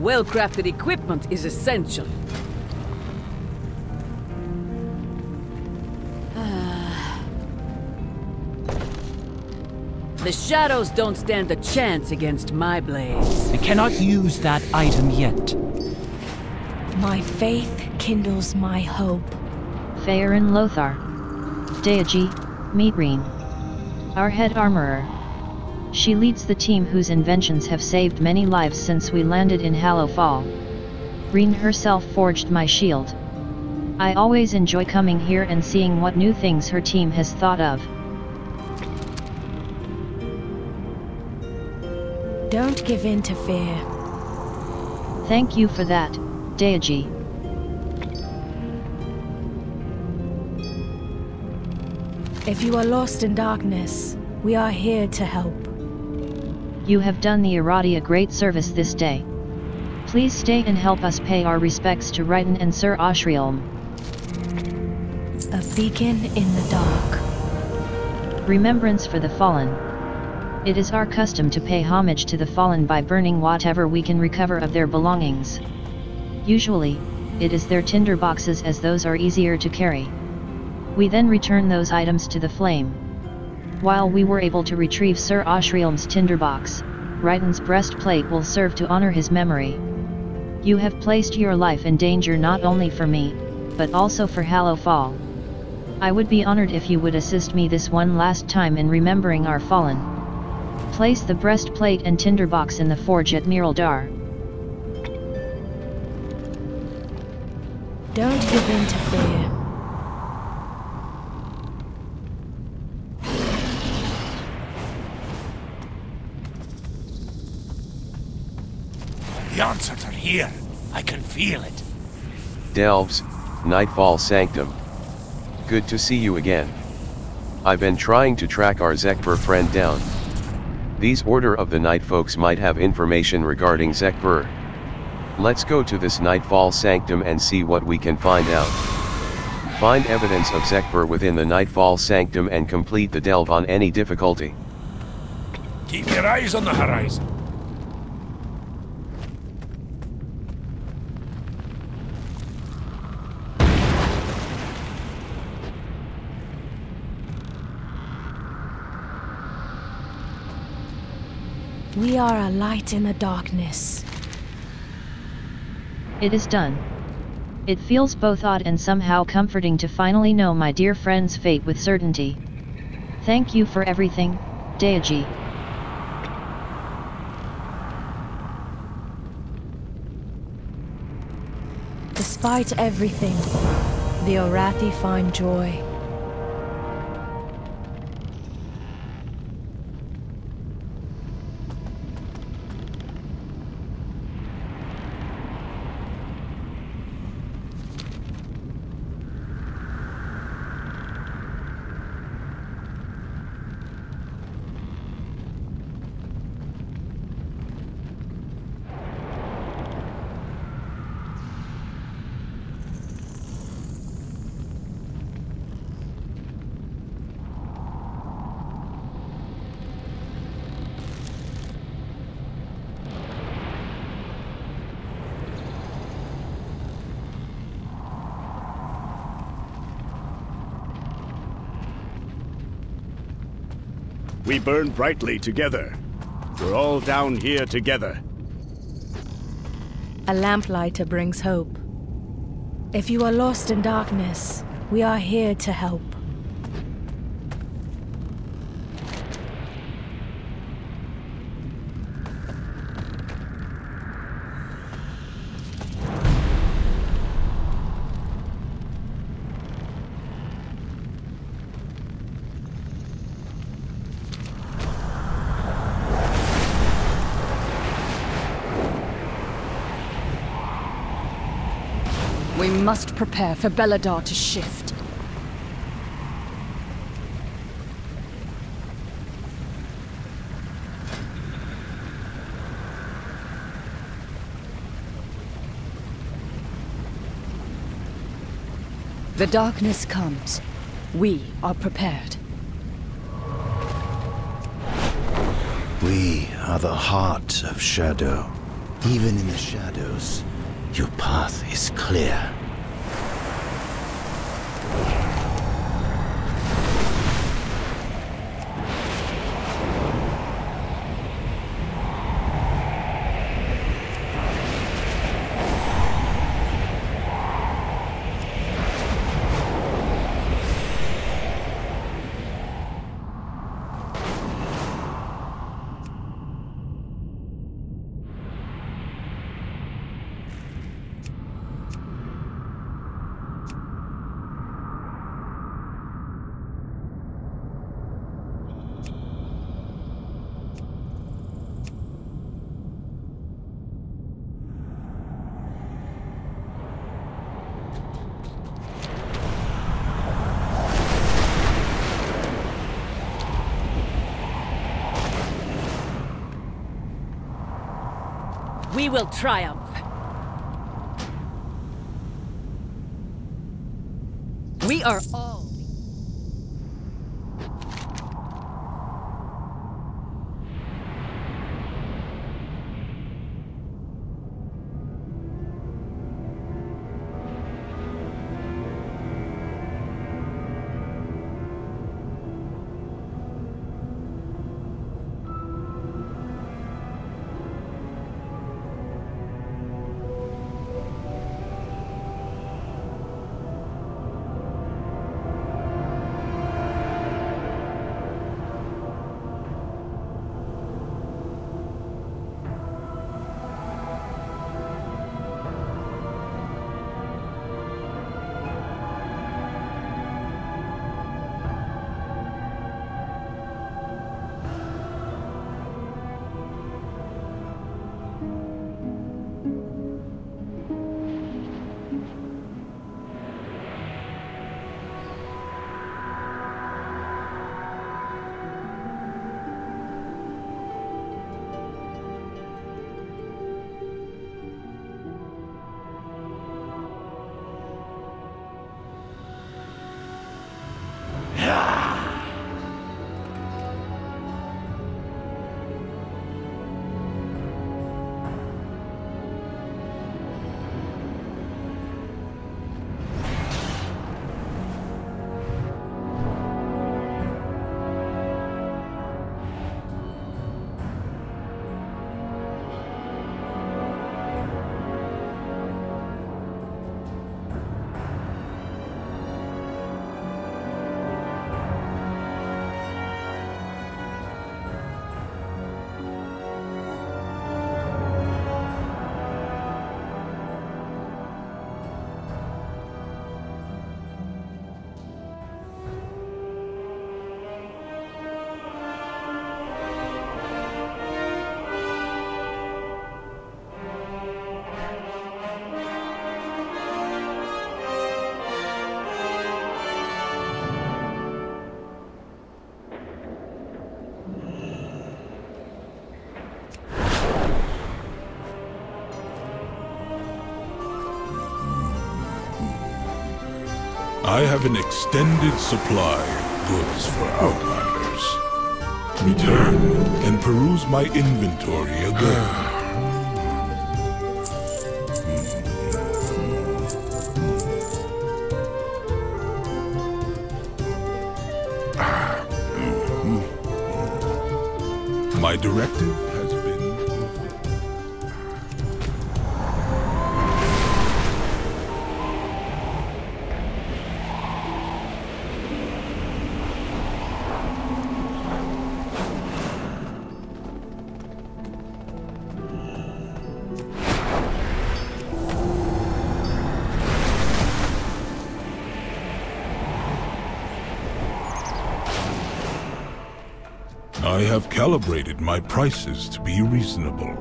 Well-crafted equipment is essential. The shadows don't stand a chance against my blades. I cannot use that item yet. My faith kindles my hope. Faerin Lothar. Deiaji, Meetreen. Our head armorer. She leads the team whose inventions have saved many lives since we landed in Hallowfall. Reen herself forged my shield. I always enjoy coming here and seeing what new things her team has thought of. Don't give in to fear. Thank you for that, Deiaji. If you are lost in darkness, we are here to help. You have done the Irati a great service this day. Please stay and help us pay our respects to Ryton and Sir Ashrielm. A beacon in the dark. Remembrance for the fallen. It is our custom to pay homage to the fallen by burning whatever we can recover of their belongings. Usually, it is their tinder boxes, as those are easier to carry. We then return those items to the flame. While we were able to retrieve Sir Ashrielm's tinderbox, Ryton's breastplate will serve to honor his memory. You have placed your life in danger not only for me, but also for Hallowfall. I would be honored if you would assist me this one last time in remembering our fallen. Place the breastplate and tinderbox in the forge at Miraldar. Don't give in to fear. The answers are here. I can feel it. Delves, Nightfall Sanctum. Good to see you again. I've been trying to track our Zekpur friend down. These Order of the Night folks might have information regarding Zekpur. Let's go to this Nightfall Sanctum and see what we can find out. Find evidence of Zekpur within the Nightfall Sanctum and complete the delve on any difficulty. Keep your eyes on the horizon. We are a light in the darkness. It is done. It feels both odd and somehow comforting to finally know my dear friend's fate with certainty. Thank you for everything, Deiaji. Despite everything, the Orathi find joy. We burn brightly together. We're all down here together. A lamplighter brings hope. If you are lost in darkness, we are here to help. We must prepare for Belladar to shift. The darkness comes. We are prepared. We are the heart of Shadow. Even in the shadows, your path is clear. We will triumph. We are all... I have an extended supply of goods for Outlanders. Return and peruse my inventory again. My directive has been fulfilled. I have calibrated my prices to be reasonable.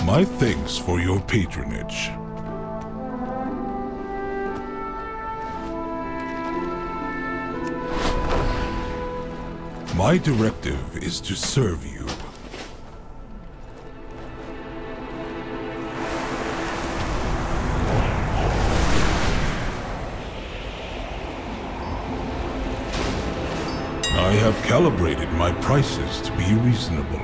My thanks for your patronage. My directive is to serve you. I have have calibrated my prices to be reasonable.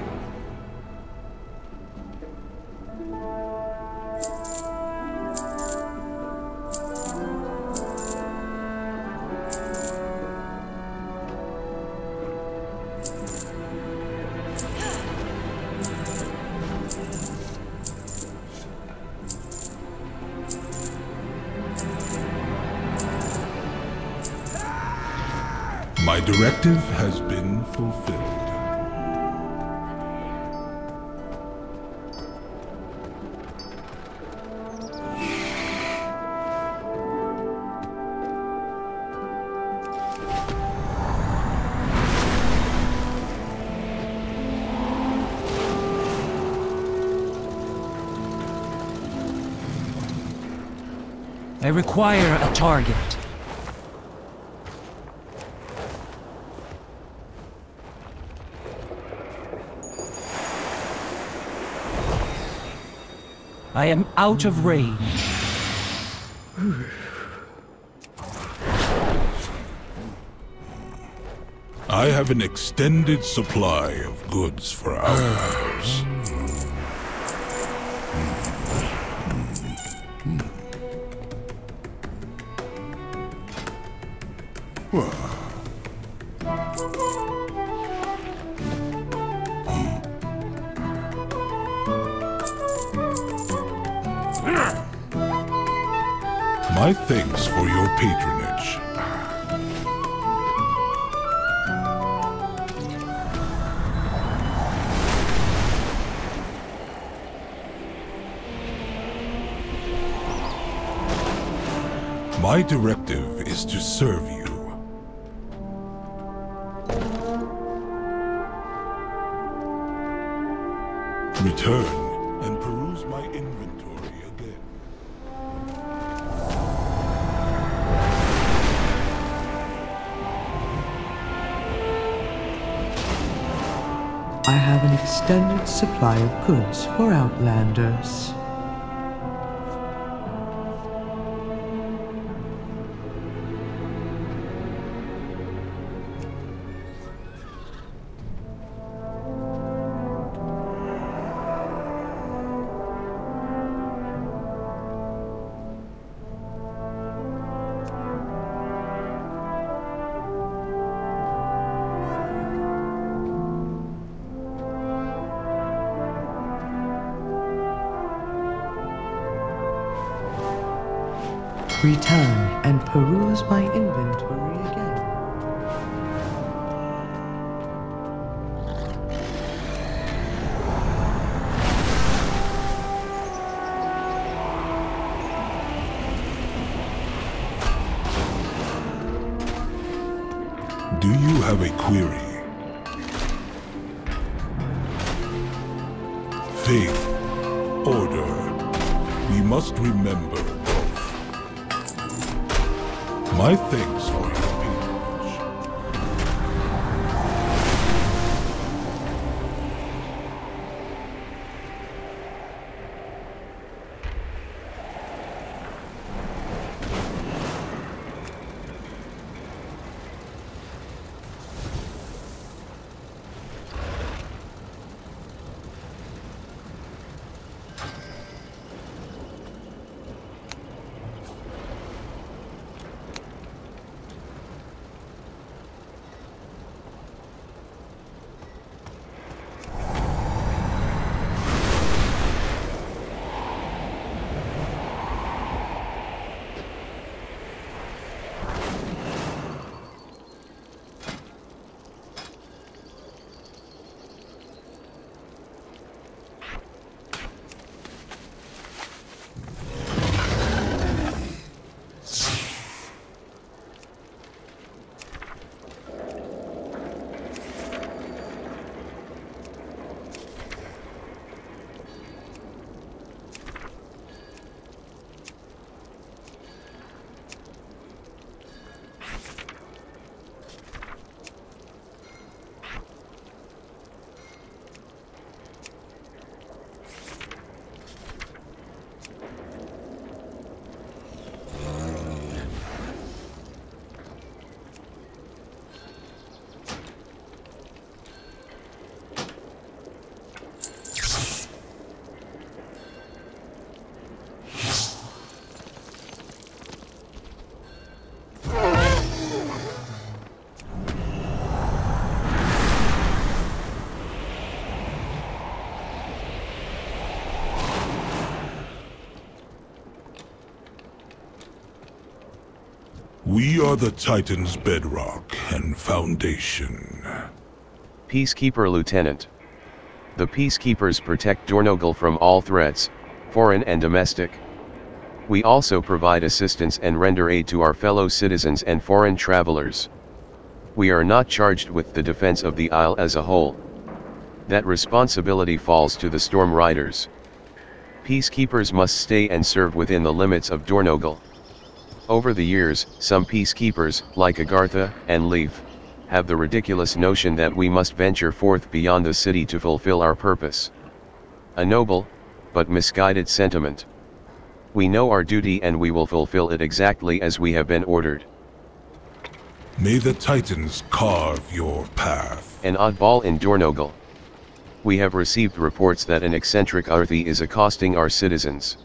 My directive has been fulfilled. I require a target. I am out of range. I have an extended supply of goods for Outlanders. My thanks for your patronage. My directive is to serve you. Return and peruse my inventory again. I have an extended supply of goods for Outlanders. Return and peruse my inventory again. Do you have a query? Faith, order. We must remember both. My thanks for your patronage. We are the Titan's bedrock and foundation. Peacekeeper Lieutenant. The Peacekeepers protect Dornogal from all threats, foreign and domestic. We also provide assistance and render aid to our fellow citizens and foreign travelers. We are not charged with the defense of the Isle as a whole. That responsibility falls to the Storm Riders. Peacekeepers must stay and serve within the limits of Dornogal. Over the years, some peacekeepers, like Agartha and Leaf, have the ridiculous notion that we must venture forth beyond the city to fulfill our purpose. A noble, but misguided sentiment. We know our duty and we will fulfill it exactly as we have been ordered. May the Titans carve your path. An oddball in Dornogal. We have received reports that an eccentric Arthi is accosting our citizens.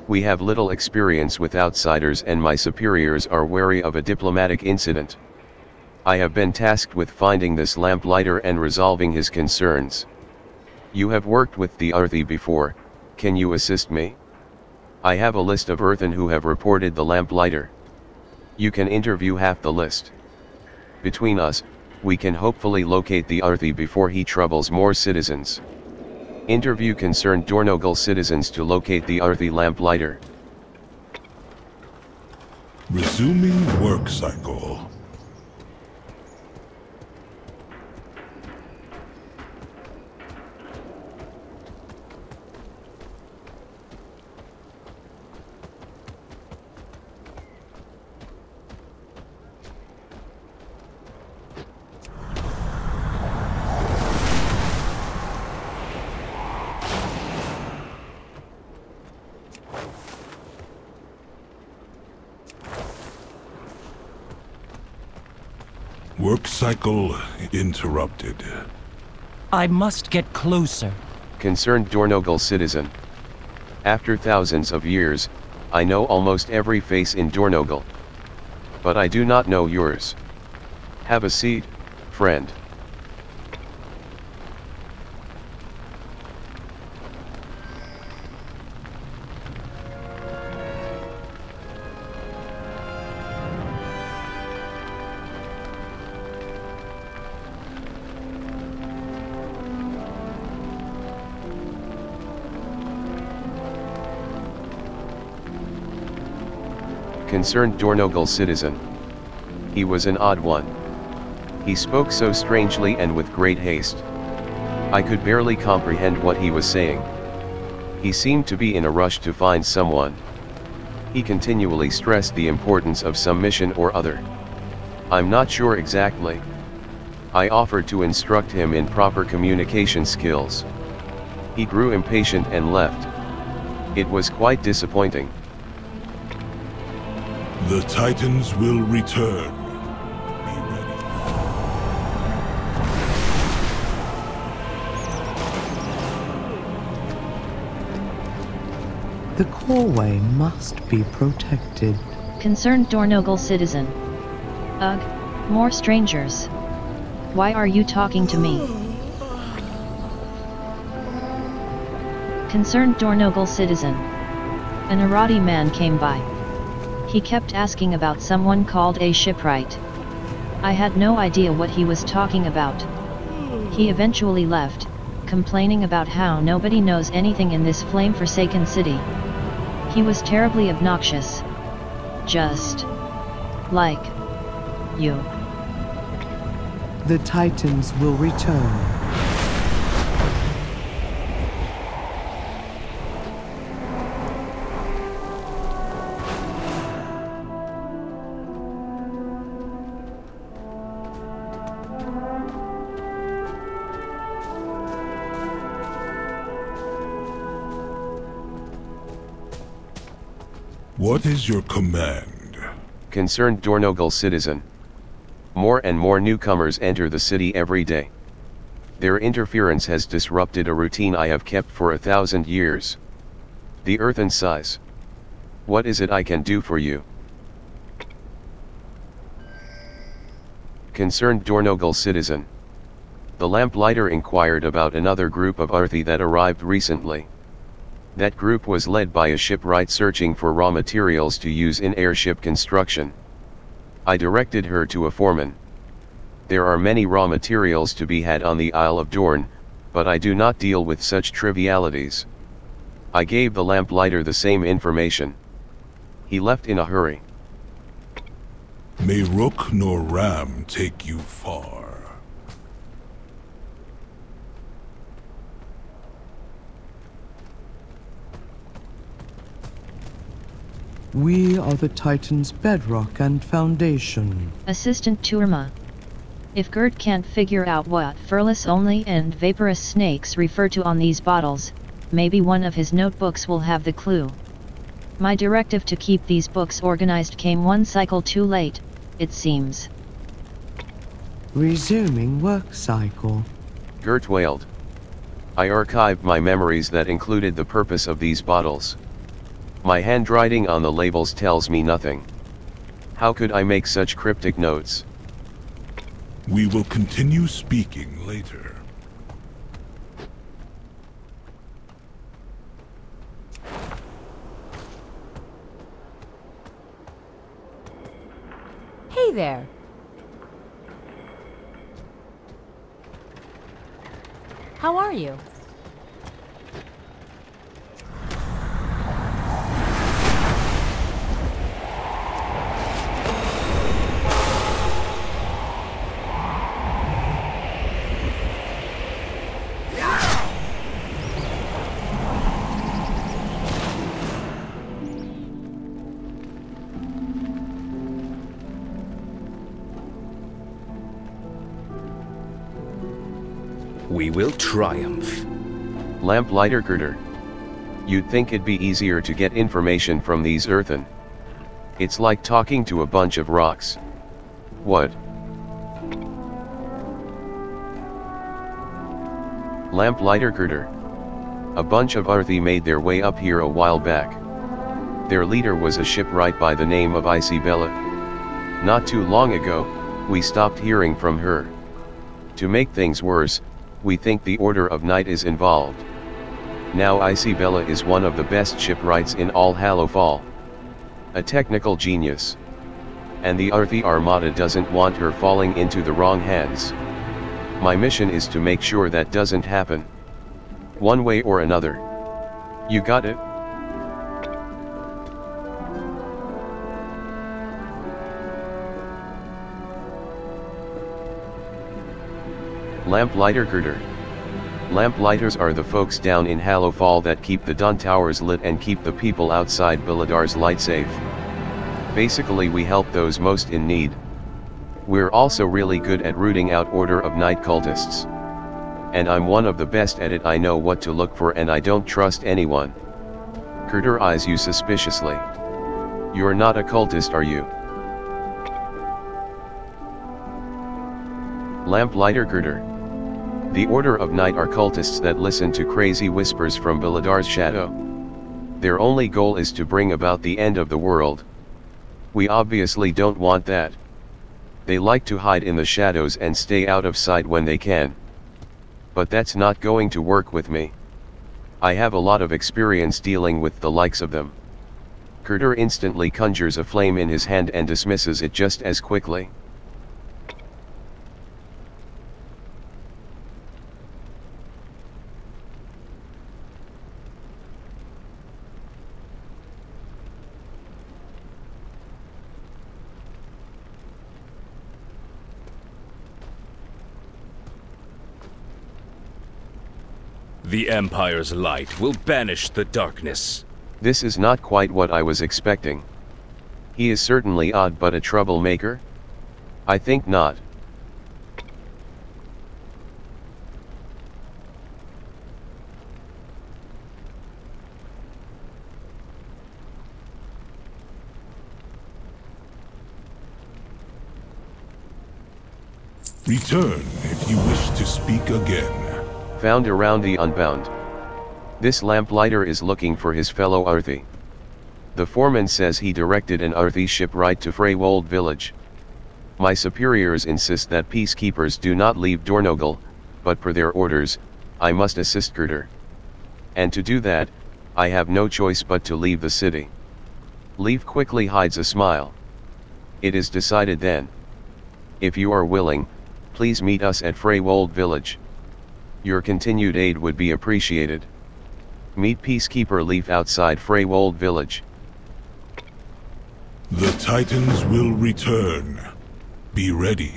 We have little experience with outsiders and my superiors are wary of a diplomatic incident. I have been tasked with finding this lamplighter and resolving his concerns. You have worked with the Arthi before, can you assist me? I have a list of Earthen who have reported the lamplighter. You can interview half the list. Between us, we can hopefully locate the Arthi before he troubles more citizens. Interview concerned Dornogal citizens to locate the Arthi lamplighter. Resuming work cycle. Work cycle interrupted. I must get closer. Concerned Dornogal citizen. After thousands of years, I know almost every face in Dornogal. But I do not know yours. Have a seat, friend. Concerned Dornogal citizen. He was an odd one. He spoke so strangely and with great haste. I could barely comprehend what he was saying. He seemed to be in a rush to find someone. He continually stressed the importance of some mission or other. I'm not sure exactly. I offered to instruct him in proper communication skills. He grew impatient and left. It was quite disappointing. The Titans will return. The coreway must be protected. Concerned Dornogal citizen. Ugh, more strangers. Why are you talking to me? Concerned Dornogal citizen. An Arati man came by. He kept asking about someone called a shipwright. I had no idea what he was talking about. He eventually left, complaining about how nobody knows anything in this flame-forsaken city. He was terribly obnoxious. Just like you. The Titans will return. What is your command? Concerned Dornogal citizen. More and more newcomers enter the city every day. Their interference has disrupted a routine I have kept for 1,000 years. The earthen sighs. What is it I can do for you? Concerned Dornogal citizen. The lamplighter inquired about another group of Arthi that arrived recently. That group was led by a shipwright searching for raw materials to use in airship construction. I directed her to a foreman. There are many raw materials to be had on the Isle of Dorn, but I do not deal with such trivialities. I gave the lamplighter the same information. He left in a hurry. May Rook nor Ram take you far. We are the Titan's bedrock and foundation. Assistant Turma. If Gert can't figure out what furless only and vaporous snakes refer to on these bottles, maybe one of his notebooks will have the clue. My directive to keep these books organized came one cycle too late, it seems. Resuming work cycle. Gert wailed. I archived my memories that included the purpose of these bottles. My handwriting on the labels tells me nothing. How could I make such cryptic notes? We will continue speaking later. Hey there. How are you? We will triumph. Lamplighter Gerder. You'd think it'd be easier to get information from these earthen. It's like talking to a bunch of rocks. What? Lamplighter Gerder. A bunch of Arthi made their way up here a while back. Their leader was a shipwright by the name of Isabella. Not too long ago, we stopped hearing from her. To make things worse, we think the Order of Night is involved. Now Isabella is one of the best shipwrights in all Hallowfall. A technical genius. And the Arthi Armada doesn't want her falling into the wrong hands. My mission is to make sure that doesn't happen. One way or another. You got it? Lamplighter Gerder. Lamplighters are the folks down in Hallowfall that keep the Dawn Towers lit and keep the people outside Biladar's light safe. Basically we help those most in need. We're also really good at rooting out Order of Night cultists. And I'm one of the best at it. I know what to look for and I don't trust anyone. Gerder eyes you suspiciously. You're not a cultist, are you? Lamplighter Gerder. The Order of Night are cultists that listen to crazy whispers from Biladar's shadow. Their only goal is to bring about the end of the world. We obviously don't want that. They like to hide in the shadows and stay out of sight when they can. But that's not going to work with me. I have a lot of experience dealing with the likes of them. Gerder instantly conjures a flame in his hand and dismisses it just as quickly. The Empire's light will banish the darkness. This is not quite what I was expecting. He is certainly odd, but a troublemaker? I think not. Return if you wish to speak again. Found around the Unbound. This lamplighter is looking for his fellow Arthi. The foreman says he directed an Arthi shipwright to Freywold village. My superiors insist that peacekeepers do not leave Dornogal, but per their orders, I must assist Gerder. And to do that, I have no choice but to leave the city. Leave quickly hides a smile. It is decided then. If you are willing, please meet us at Freywold village. Your continued aid would be appreciated. Meet Peacekeeper Leaf outside Freywold village. The Titans will return. Be ready.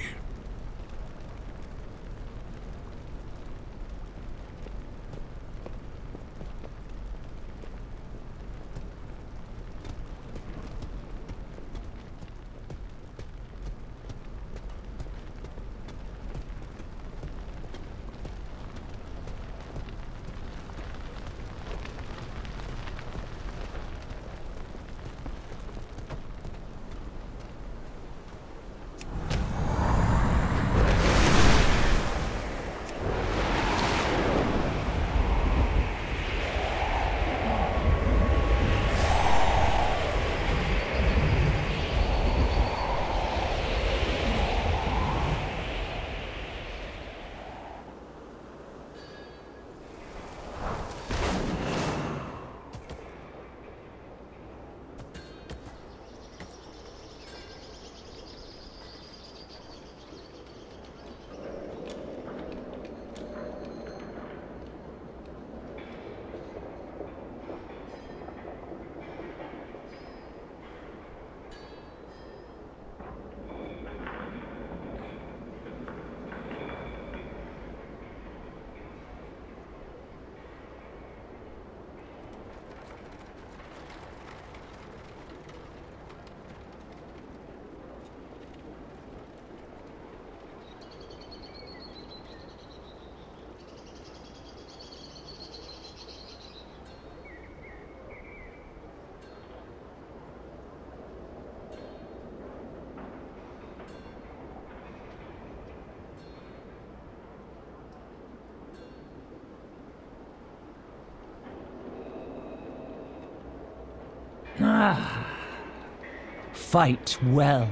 Fight well.